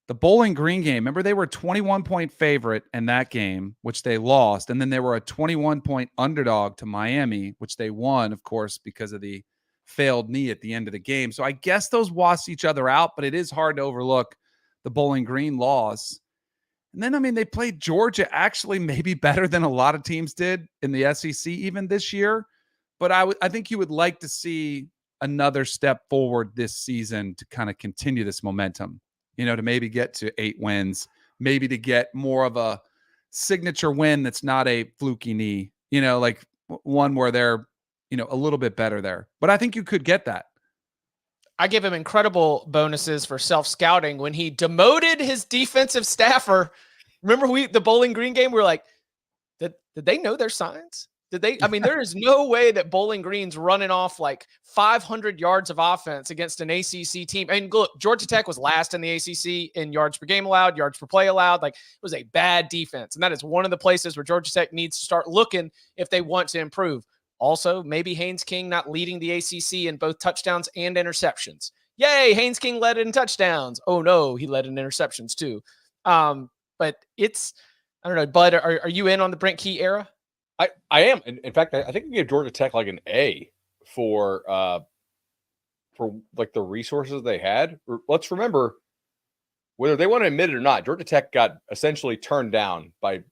the Bowling Green game. Remember, they were a 21-point favorite in that game, which they lost. And then they were a 21-point underdog to Miami, which they won, of course, because of the failed knee at the end of the game. So I guess those wash each other out, but it is hard to overlook the Bowling Green loss. And then, they played Georgia actually maybe better than a lot of teams did in the SEC even this year. But I think you would like to see another step forward this season to kind of continue this momentum, to maybe get to 8 wins, maybe to get more of a signature win that's not a fluky knee, like one where they're, a little bit better there. But I think you could get that. I give him incredible bonuses for self-scouting when he demoted his defensive staffer. Remember the Bowling Green game? We were like, did they know their signs? There is no way that Bowling Green's running off like 500 yards of offense against an ACC team. And look, Georgia Tech was last in the ACC in yards per game allowed, yards per play allowed. Like, it was a bad defense. And that is one of the places where Georgia Tech needs to start looking if they want to improve. Also, maybe Haynes King not leading the ACC in both touchdowns and interceptions. Yay, Haynes King led in touchdowns. Oh no, he led in interceptions too. But it's, I don't know, Bud, are you in on the Brent Key era? I am. In fact, I think we gave Georgia Tech like an A for like the resources they had. Let's remember, whether they want to admit it or not, Georgia Tech got essentially turned down by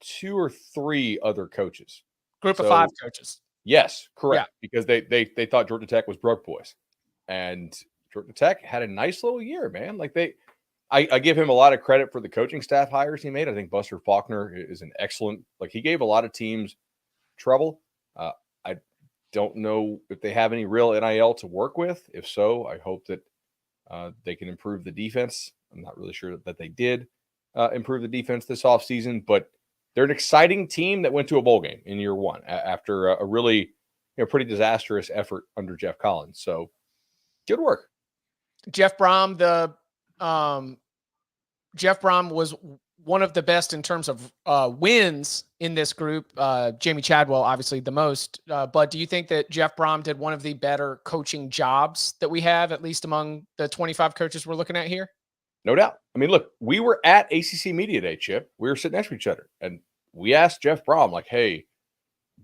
2 or 3 other coaches. Group of 5 coaches. Yes, correct. Yeah. Because they thought Georgia Tech was broke boys. And Georgia Tech had a nice little year, man. Like I give him a lot of credit for the coaching staff hires he made. I think Buster Faulkner is an excellent, he gave a lot of teams trouble. I don't know if they have any real NIL to work with. If so, I hope that they can improve the defense. I'm not really sure that they did improve the defense this offseason, but they're an exciting team that went to a bowl game in year 1 after a really pretty disastrous effort under Jeff Collins. So good work. Jeff Brom, Jeff Brom was one of the best in terms of wins in this group. Jamie Chadwell, obviously the most. But do you think that Jeff Brom did one of the better coaching jobs that we have, at least among the 25 coaches we're looking at here? No doubt. Look, we were at ACC Media Day, Chip. We were sitting next to each other, and we asked Jeff Brom, like, hey,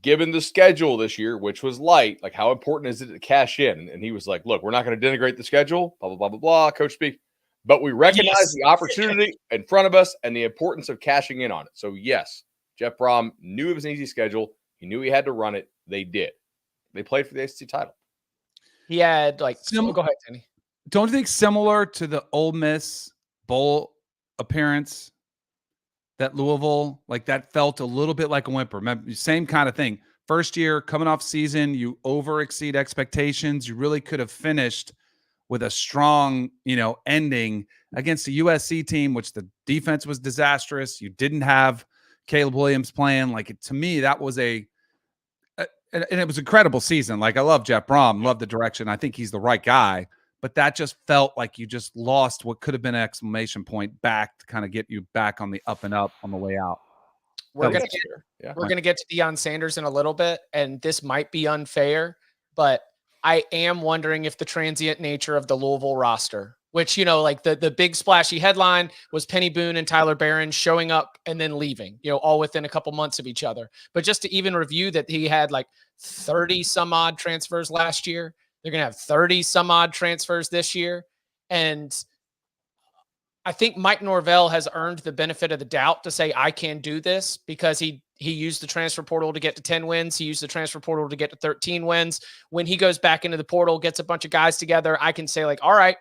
given the schedule this year, which was light, like, how important is it to cash in? And he was like, look, we're not going to denigrate the schedule, blah, blah, blah, blah, blah, coach speak. But we recognize the opportunity in front of us and the importance of cashing in on it. So, yes, Jeff Brom knew it was an easy schedule. He knew he had to run it. They did. They played for the ACC title. He had, go ahead, Danny. Don't you think similar to the Ole Miss bowl appearance that Louisville, that felt a little bit like a whimper? Remember, same kind of thing. First year, coming off season, you over-exceed expectations. You really could have finished with a strong, ending against a USC team, which the defense was disastrous. You didn't have Caleb Williams playing. To me, that was and it was an incredible season. I love Jeff Brom, love the direction. I think he's the right guy, but that just felt like you just lost what could have been an exclamation point back to kind of get you back on the up and up on the way out. We're going to get to Deion Sanders in a little bit, and this might be unfair, but I am wondering if the transient nature of the Louisville roster, which, the big splashy headline was Penny Boone and Tyler Barron showing up and then leaving, all within a couple months of each other. But just to even review that he had 30 some odd transfers last year. They're going to have 30 some odd transfers this year. And I think Mike Norvell has earned the benefit of the doubt to say, I can do this, because he used the transfer portal to get to 10 wins. He used the transfer portal to get to 13 wins. When he goes back into the portal, gets a bunch of guys together, I can say, like, all right,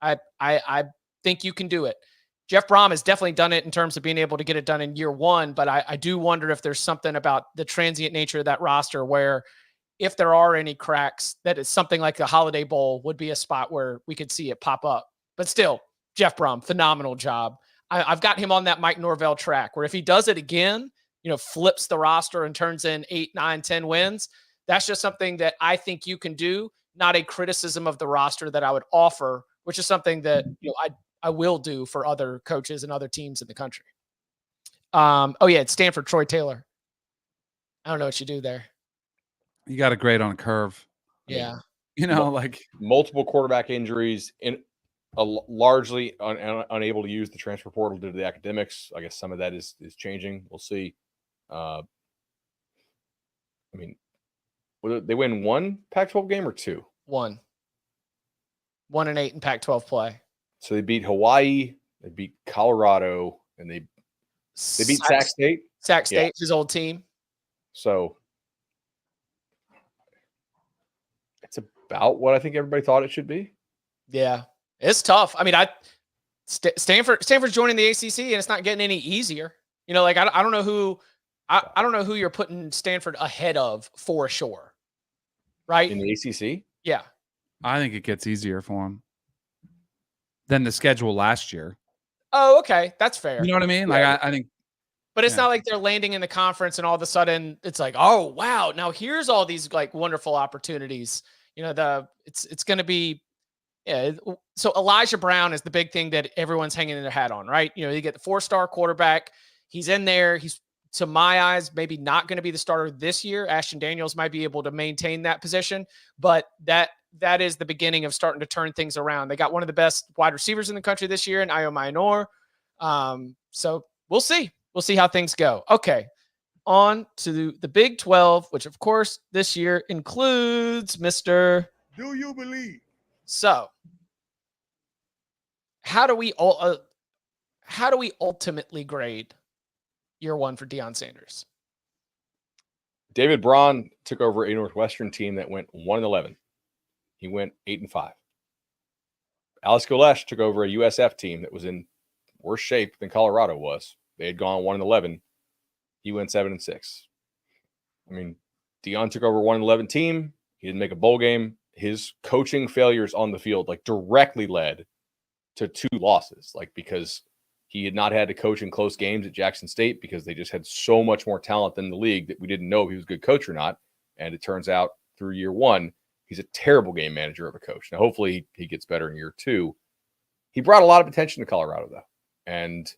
I think you can do it. Jeff Brom has definitely done it in terms of being able to get it done in year one, but I do wonder if there's something about the transient nature of that roster where, if there are any cracks, that is something like the Holiday Bowl would be a spot where we could see it pop up. But still, Jeff Brom, phenomenal job. I've got him on that Mike Norvell track where if he does it again, flips the roster and turns in 8, 9, 10 wins, that's just something that I think you can do, not a criticism of the roster that I would offer, which is something that I will do for other coaches and other teams in the country. It's Stanford, Troy Taylor. I don't know what you do there. You got a grade on a curve. Yeah. Like multiple quarterback injuries, in largely unable to use the transfer portal due to the academics. I guess some of that is changing. We'll see. They win one Pac-12 game or two? 1. 1-8 in Pac-12 play. So they beat Hawaii, they beat Colorado, and they beat Sac State. Sac State, his old team. So it's about what I think everybody thought it should be. Yeah, it's tough. I mean, Stanford's joining the ACC, and it's not getting any easier. I don't know who I don't know who you're putting Stanford ahead of for sure. Right? In the ACC? Yeah. I think it gets easier for them than the schedule last year. Oh, okay. That's fair. You know what I mean? Like, I think. But it's not like they're landing in the conference and all of a sudden it's like, oh, wow, now here's all these like wonderful opportunities. It's going to be, So Elijah Brown is the big thing that everyone's hanging their hat on, right? You get the 4-star quarterback. He's in there. He's, to my eyes, maybe not going to be the starter this year. Ashton Daniels might be able to maintain that position, but that is the beginning of starting to turn things around. They got one of the best wide receivers in the country this year in Io Minor. So we'll see. We'll see how things go. Okay. On to the Big 12, which of course this year includes Mr. Do you believe? So how do we ultimately grade year one for Deion Sanders? David Braun took over a Northwestern team that went 1-11. He went 8-5. Alex Golesh took over a USF team that was in worse shape than Colorado was. They had gone 1-11. He went 7-6. I mean, Deion took over a 1-11 team. He didn't make a bowl game. His coaching failures on the field directly led to 2 losses, because he had not had to coach in close games at Jackson State because they just had so much more talent than the league that we didn't know if he was a good coach or not. And it turns out through year 1, he's a terrible game manager of a coach. Now, hopefully he gets better in year 2. He brought a lot of attention to Colorado, though. And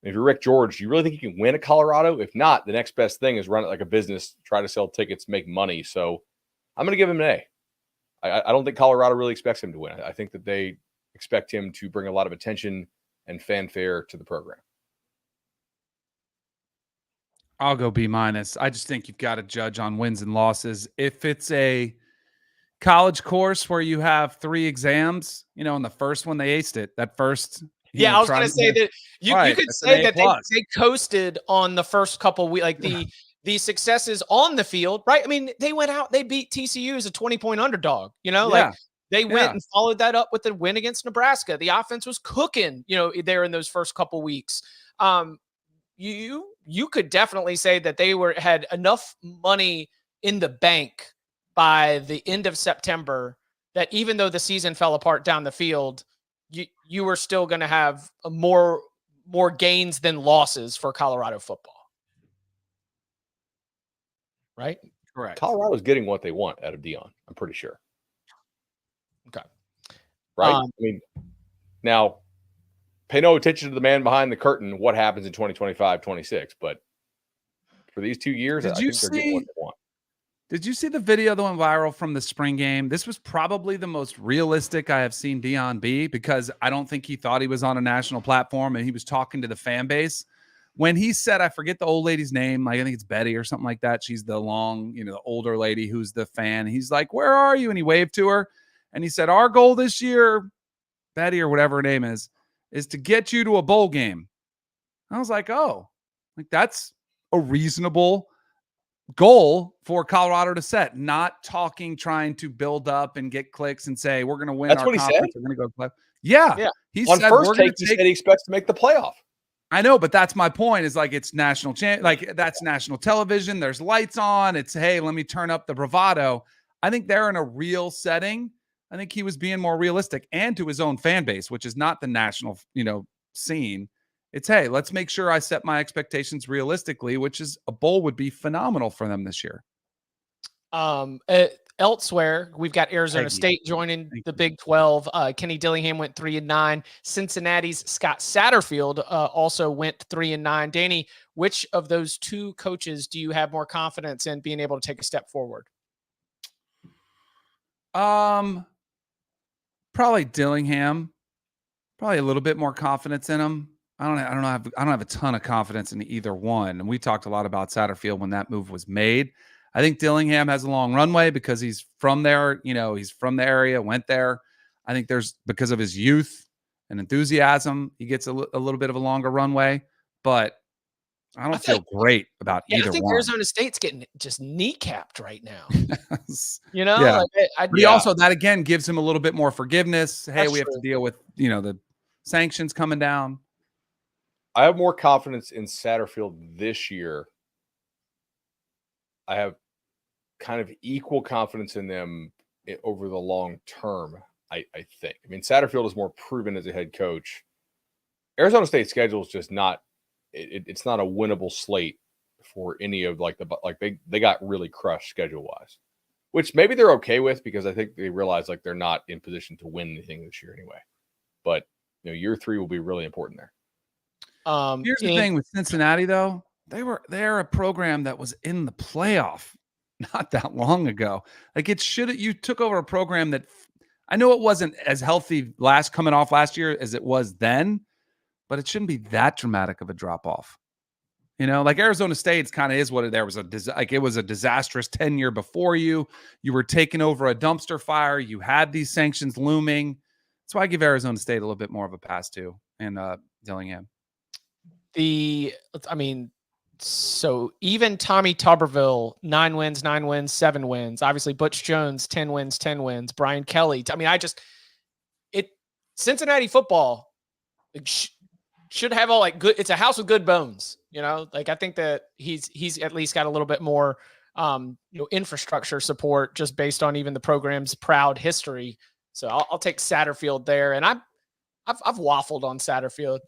if you're Rick George, do you really think you can win at Colorado? If not, the next best thing is run it like a business, try to sell tickets, make money. So I'm going to give him an A. I don't think Colorado really expects him to win. I think that they expect him to bring a lot of attention and fanfare to the program. I'll go B-. I just think you've got to judge on wins and losses. If it's a college course where you have 3 exams, in the first one they aced it. That first, I was going to say that you could say that they coasted on the first couple weeks, like the successes on the field, right? I mean, they went out, they beat TCU as a 20-point underdog, they went and followed that up with the win against Nebraska. The offense was cooking, there in those first couple weeks. You could definitely say that they had enough money in the bank by the end of September that even though the season fell apart down the field, you were still going to have more gains than losses for Colorado football. Right? Correct. Colorado's getting what they want out of Deion, I'm pretty sure. Okay. Right? I mean, now, pay no attention to the man behind the curtain, what happens in 2025, 26. But for these 2 years, I think they're getting what they want. Did you see the video that went viral from the spring game? This was probably the most realistic I have seen Deion be, because I don't think he thought he was on a national platform and he was talking to the fan base. When he said, I forget the old lady's name, I think it's Betty or something like that. She's the the older lady who's the fan. He's like, where are you? And he waved to her and he said, our goal this year, Betty or whatever her name is is to get you to a bowl game. I was like, oh, like that's a reasonable goal for Colorado to set. Not trying to build up and get clicks and say we're going to win That's our what he conference. said? We're going to go play. Yeah. He On said first we're going take, to he said he expects to make the playoff. I know, but that's my point. Is like it's national like that's national television. There's lights on. It's hey, let me turn up the bravado. I think they're in a real setting. I think he was being more realistic and to his own fan base, which is not the national, scene. It's hey, let's make sure I set my expectations realistically, which is a bowl would be phenomenal for them this year. Elsewhere, we've got Arizona State joining the Big 12. Kenny Dillingham went 3-9. Cincinnati's Scott Satterfield also went 3-9. Danny, which of those two coaches do you have more confidence in being able to take a step forward? Probably Dillingham. Probably a little bit more confidence in him. I don't have a ton of confidence in either one. And we talked a lot about Satterfield when that move was made. I think Dillingham has a long runway because he's from there. He's from the area, went there. I think because of his youth and enthusiasm, he gets a little bit of a longer runway. But I don't feel great about either I think one. Arizona State's getting just kneecapped right now. Yeah. But he also, that again gives him a little bit more forgiveness. Hey, That's we have to deal with, the sanctions coming down. I have more confidence in Satterfield this year. I have kind of equal confidence in them over the long term, I think. I mean, Satterfield is more proven as a head coach. Arizona State's schedule is just not it's not a winnable slate for any of they got really crushed schedule wise, which maybe they're okay with because I think they realize they're not in position to win anything this year anyway. But year 3 will be really important there. Here's the thing with Cincinnati though. They're a program that was in the playoff not that long ago. You took over a program that I know it wasn't as healthy coming off last year as it was then, but it shouldn't be that dramatic of a drop off. Arizona State's kind of is what it was it was a disastrous tenure before you. You were taking over a dumpster fire. You had these sanctions looming. That's why I give Arizona State a little bit more of a pass too. And Dillingham. So even Tommy Tuberville, 9 wins, 7 wins. Obviously, Butch Jones, 10 wins. Brian Kelly. Cincinnati football should have all good. It's a house with good bones. I think that he's at least got a little bit more, infrastructure support just based on even the program's proud history. So I'll take Satterfield there, and I've waffled on Satterfield.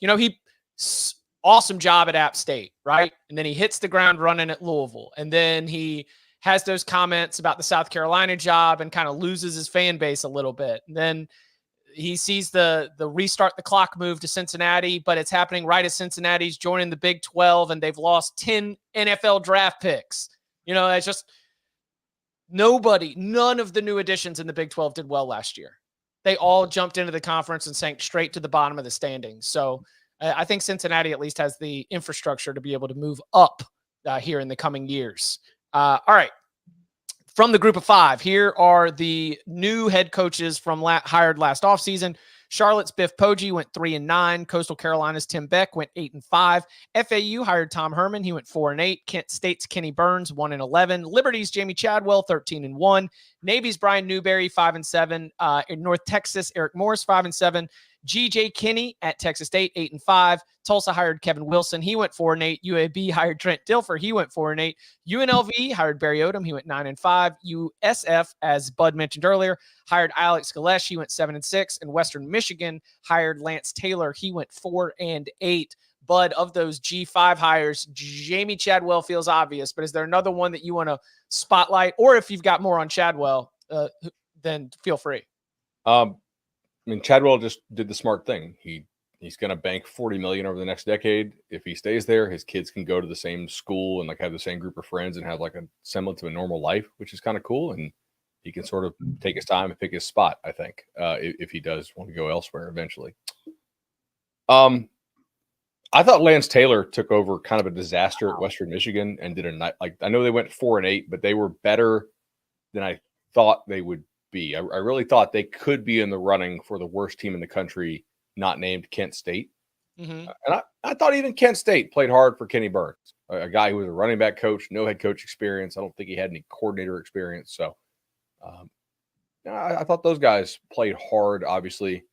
Awesome job at App State, right? And then he hits the ground running at Louisville. And then he has those comments about the South Carolina job and kind of loses his fan base a little bit. And then he sees the restart the clock move to Cincinnati, but it's happening right as Cincinnati's joining the Big 12 and they've lost 10 NFL draft picks. It's just none of the new additions in the Big 12 did well last year. They all jumped into the conference and sank straight to the bottom of the standings. So I think Cincinnati at least has the infrastructure to be able to move up here in the coming years. All right. From the group of 5, here are the new head coaches from hired last offseason. Charlotte's Biff Poggi went 3-9. Coastal Carolina's Tim Beck went 8-5. FAU hired Tom Herman. He went 4-8. Kent State's Kenny Burns 1-11. Liberty's Jamie Chadwell 13-1. Navy's Brian Newberry 5-7. In North Texas, Eric Morris 5-7. GJ Kinney at Texas State 8-5. Tulsa hired Kevin Wilson. He went 4-8. UAB hired Trent Dilfer. He went 4-8. UNLV hired Barry Odom. He went 9-5. USF, as Bud mentioned earlier, hired Alex Galesh. He went 7-6. And Western Michigan hired Lance Taylor. He went 4-8. Bud, of those G5 hires, Jamie Chadwell feels obvious, but is there another one that you want to spotlight? Or if you've got more on Chadwell, then feel free. Chadwell just did the smart thing. He's going to bank $40 million over the next decade. If he stays there, his kids can go to the same school and have the same group of friends and have a semblance of a normal life, which is kind of cool. And he can sort of take his time and pick his spot, I think, if he does want to go elsewhere eventually. I thought Lance Taylor took over kind of a disaster at Western Michigan and did I know they went 4-8, but they were better than I thought they would be. I really thought they could be in the running for the worst team in the country not named Kent State. Mm-hmm. And I thought even Kent State played hard for Kenny Burns, a guy who was a running back coach, no head coach experience. I don't think he had any coordinator experience. So I thought those guys played hard, obviously.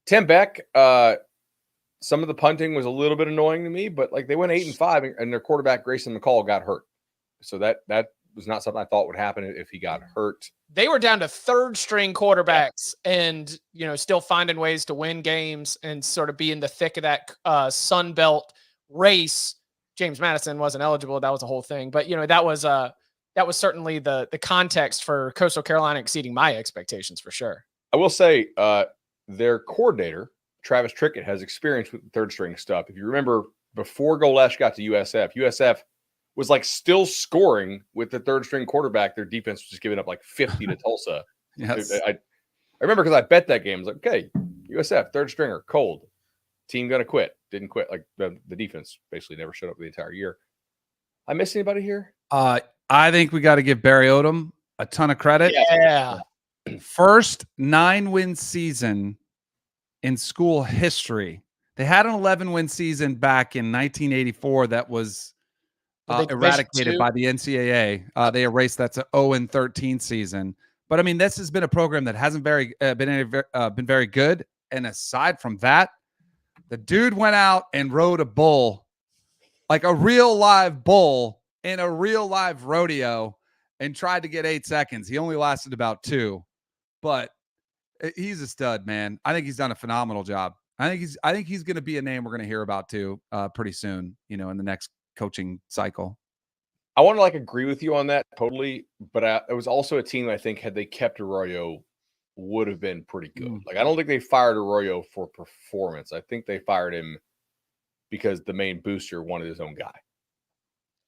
Tim Beck, some of the punting was a little bit annoying to me, but like they went 8-5 and their quarterback, Grayson McCall, got hurt. So that was not something I thought would happen if he got hurt. They were down to third string quarterbacks and, still finding ways to win games and sort of be in the thick of that Sun Belt race. James Madison wasn't eligible. That was a whole thing. But, that was certainly the context for Coastal Carolina exceeding my expectations for sure. I will say their coordinator, Travis Trickett, has experience with third string stuff. If you remember, before Golesh got to USF was like still scoring with the third string quarterback. Their defense was just giving up like 50 to Tulsa. Yes. I remember because I bet that game. I was like, okay, USF, third stringer, cold. Team going to quit. Didn't quit. Like the defense basically never showed up the entire year. I miss anybody here? I think we got to give Barry Odom a ton of credit. Yeah. First 9-win season in school history. They had an 11-win season back in 1984 that was eradicated by the NCAA. They erased that to 0-13 season. But I mean, this has been a program that hasn't been very good. And aside from that, the dude went out and rode a bull, like a real live bull in a real live rodeo, and tried to get 8 seconds. He only lasted about 2, but he's a stud, man. I think he's done a phenomenal job. I think he's going to be a name we're going to hear about too, pretty soon, in the next coaching cycle. I want to agree with you on that totally, but it was also a team I think had they kept Arroyo would have been pretty good. I don't think they fired Arroyo for performance. I think they fired him because the main booster wanted his own guy.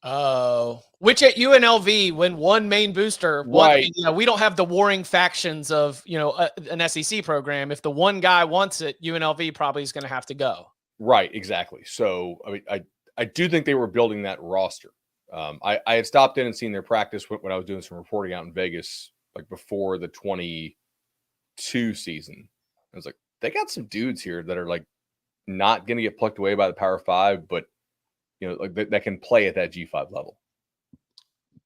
Oh, which at UNLV, when one main booster, right? We don't have the warring factions of an SEC program. If the one guy wants it, UNLV probably is going to have to go. Right, exactly. So I mean, I do think they were building that roster. I had stopped in and seen their practice when I was doing some reporting out in Vegas, before the 22 season. I was like, they got some dudes here that are not going to get plucked away by the Power 5, but that can play at that G5 level.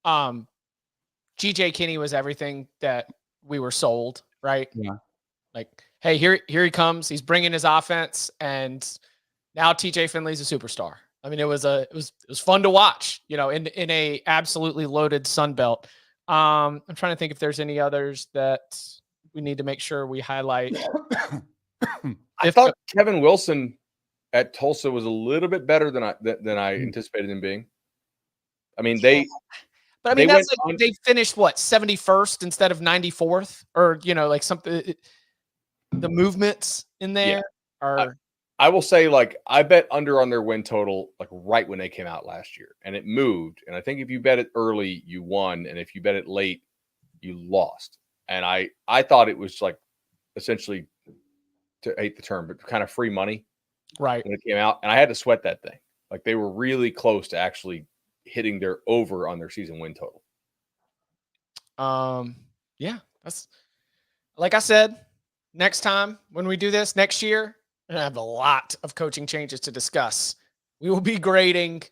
GJ Kinney was everything that we were sold, right? Yeah. Hey, here he comes. He's bringing his offense, and now TJ Finley's a superstar. I mean, it was fun to watch, in a absolutely loaded Sun Belt. I'm trying to think if there's any others that we need to make sure we highlight. I thought Kevin Wilson at Tulsa was a little bit better than I anticipated him being. I mean, they finished 71st instead of 94th, or something. The movements in there are. I will say, I bet under on their win total, right when they came out last year, and it moved. And I think if you bet it early, you won, and if you bet it late, you lost. And I thought it was essentially, to hate the term, but kind of free money. Right. When it came out, and I had to sweat that thing. They were really close to actually hitting their over on their season win total. Yeah, that's like I said, next time when we do this next year, we're gonna have a lot of coaching changes to discuss. We will be grading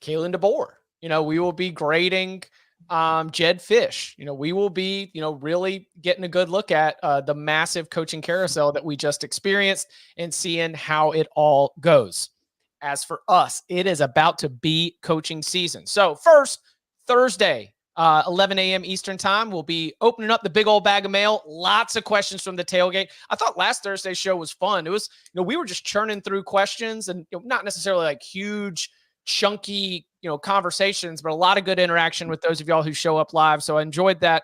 Kalen DeBoer. We will be grading Jed Fish. We will be, really getting a good look at the massive coaching carousel that we just experienced and seeing how it all goes. As for us, it is about to be coaching season. So first, Thursday, 11 a.m. Eastern time, we'll be opening up the big old bag of mail. Lots of questions from the tailgate. I thought last Thursday's show was fun. It was, we were just churning through questions and not necessarily huge, chunky, conversations, but a lot of good interaction with those of y'all who show up live. So I enjoyed that,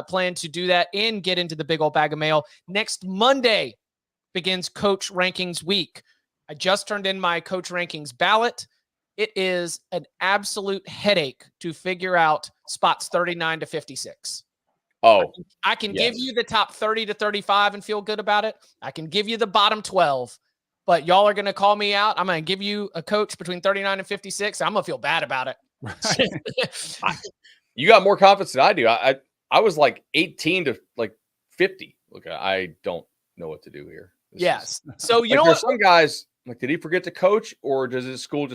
plan to do that and get into the big old bag of mail. Next Monday begins Coach Rankings Week. I just turned in my Coach Rankings ballot. It is an absolute headache to figure out spots 39 to 56. Oh, I can give you the top 30 to 35 and feel good about it. I can give you the bottom 12. But y'all are going to call me out. I'm going to give you a coach between 39 and 56. I'm going to feel bad about it. Right. You got more confidence than I do. I was 18 to 50. Look, I don't know what to do here. Yes. So you like, know there's what? some guys like, did he forget to coach, or does his school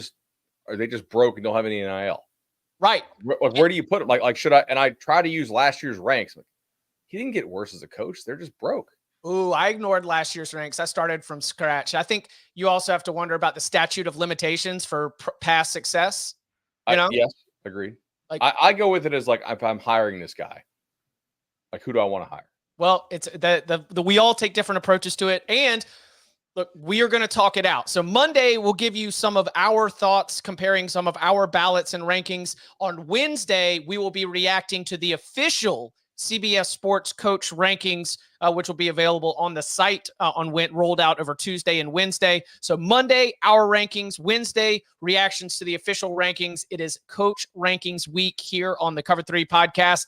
are they just broke and don't have any NIL? Right. Like, where do you put him? Like should I? And I try to use last year's ranks. Like, he didn't get worse as a coach. They're just broke. Ooh, I ignored last year's ranks. I started from scratch. I think you also have to wonder about the statute of limitations for past success. You know? Yes, agreed. Like I go with it as like, if I'm hiring this guy, like, who do I want to hire? Well, it's the we all take different approaches to it. And look, we are going to talk it out. So Monday, we'll give you some of our thoughts, comparing some of our ballots and rankings. On Wednesday, we will be reacting to the official CBS Sports Coach rankings, which will be available on the site rolled out over Tuesday and Wednesday. So Monday, our rankings. Wednesday, reactions to the official rankings. It is Coach Rankings Week here on the Cover 3 podcast.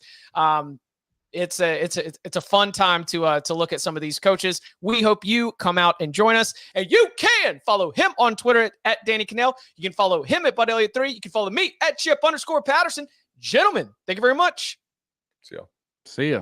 It's a fun time to look at some of these coaches. We hope you come out and join us. And you can follow him on Twitter at Danny Cannell. You can follow him at Bud Elliott 3. You can follow me at Chip_Patterson. Gentlemen, thank you very much. See ya. See ya.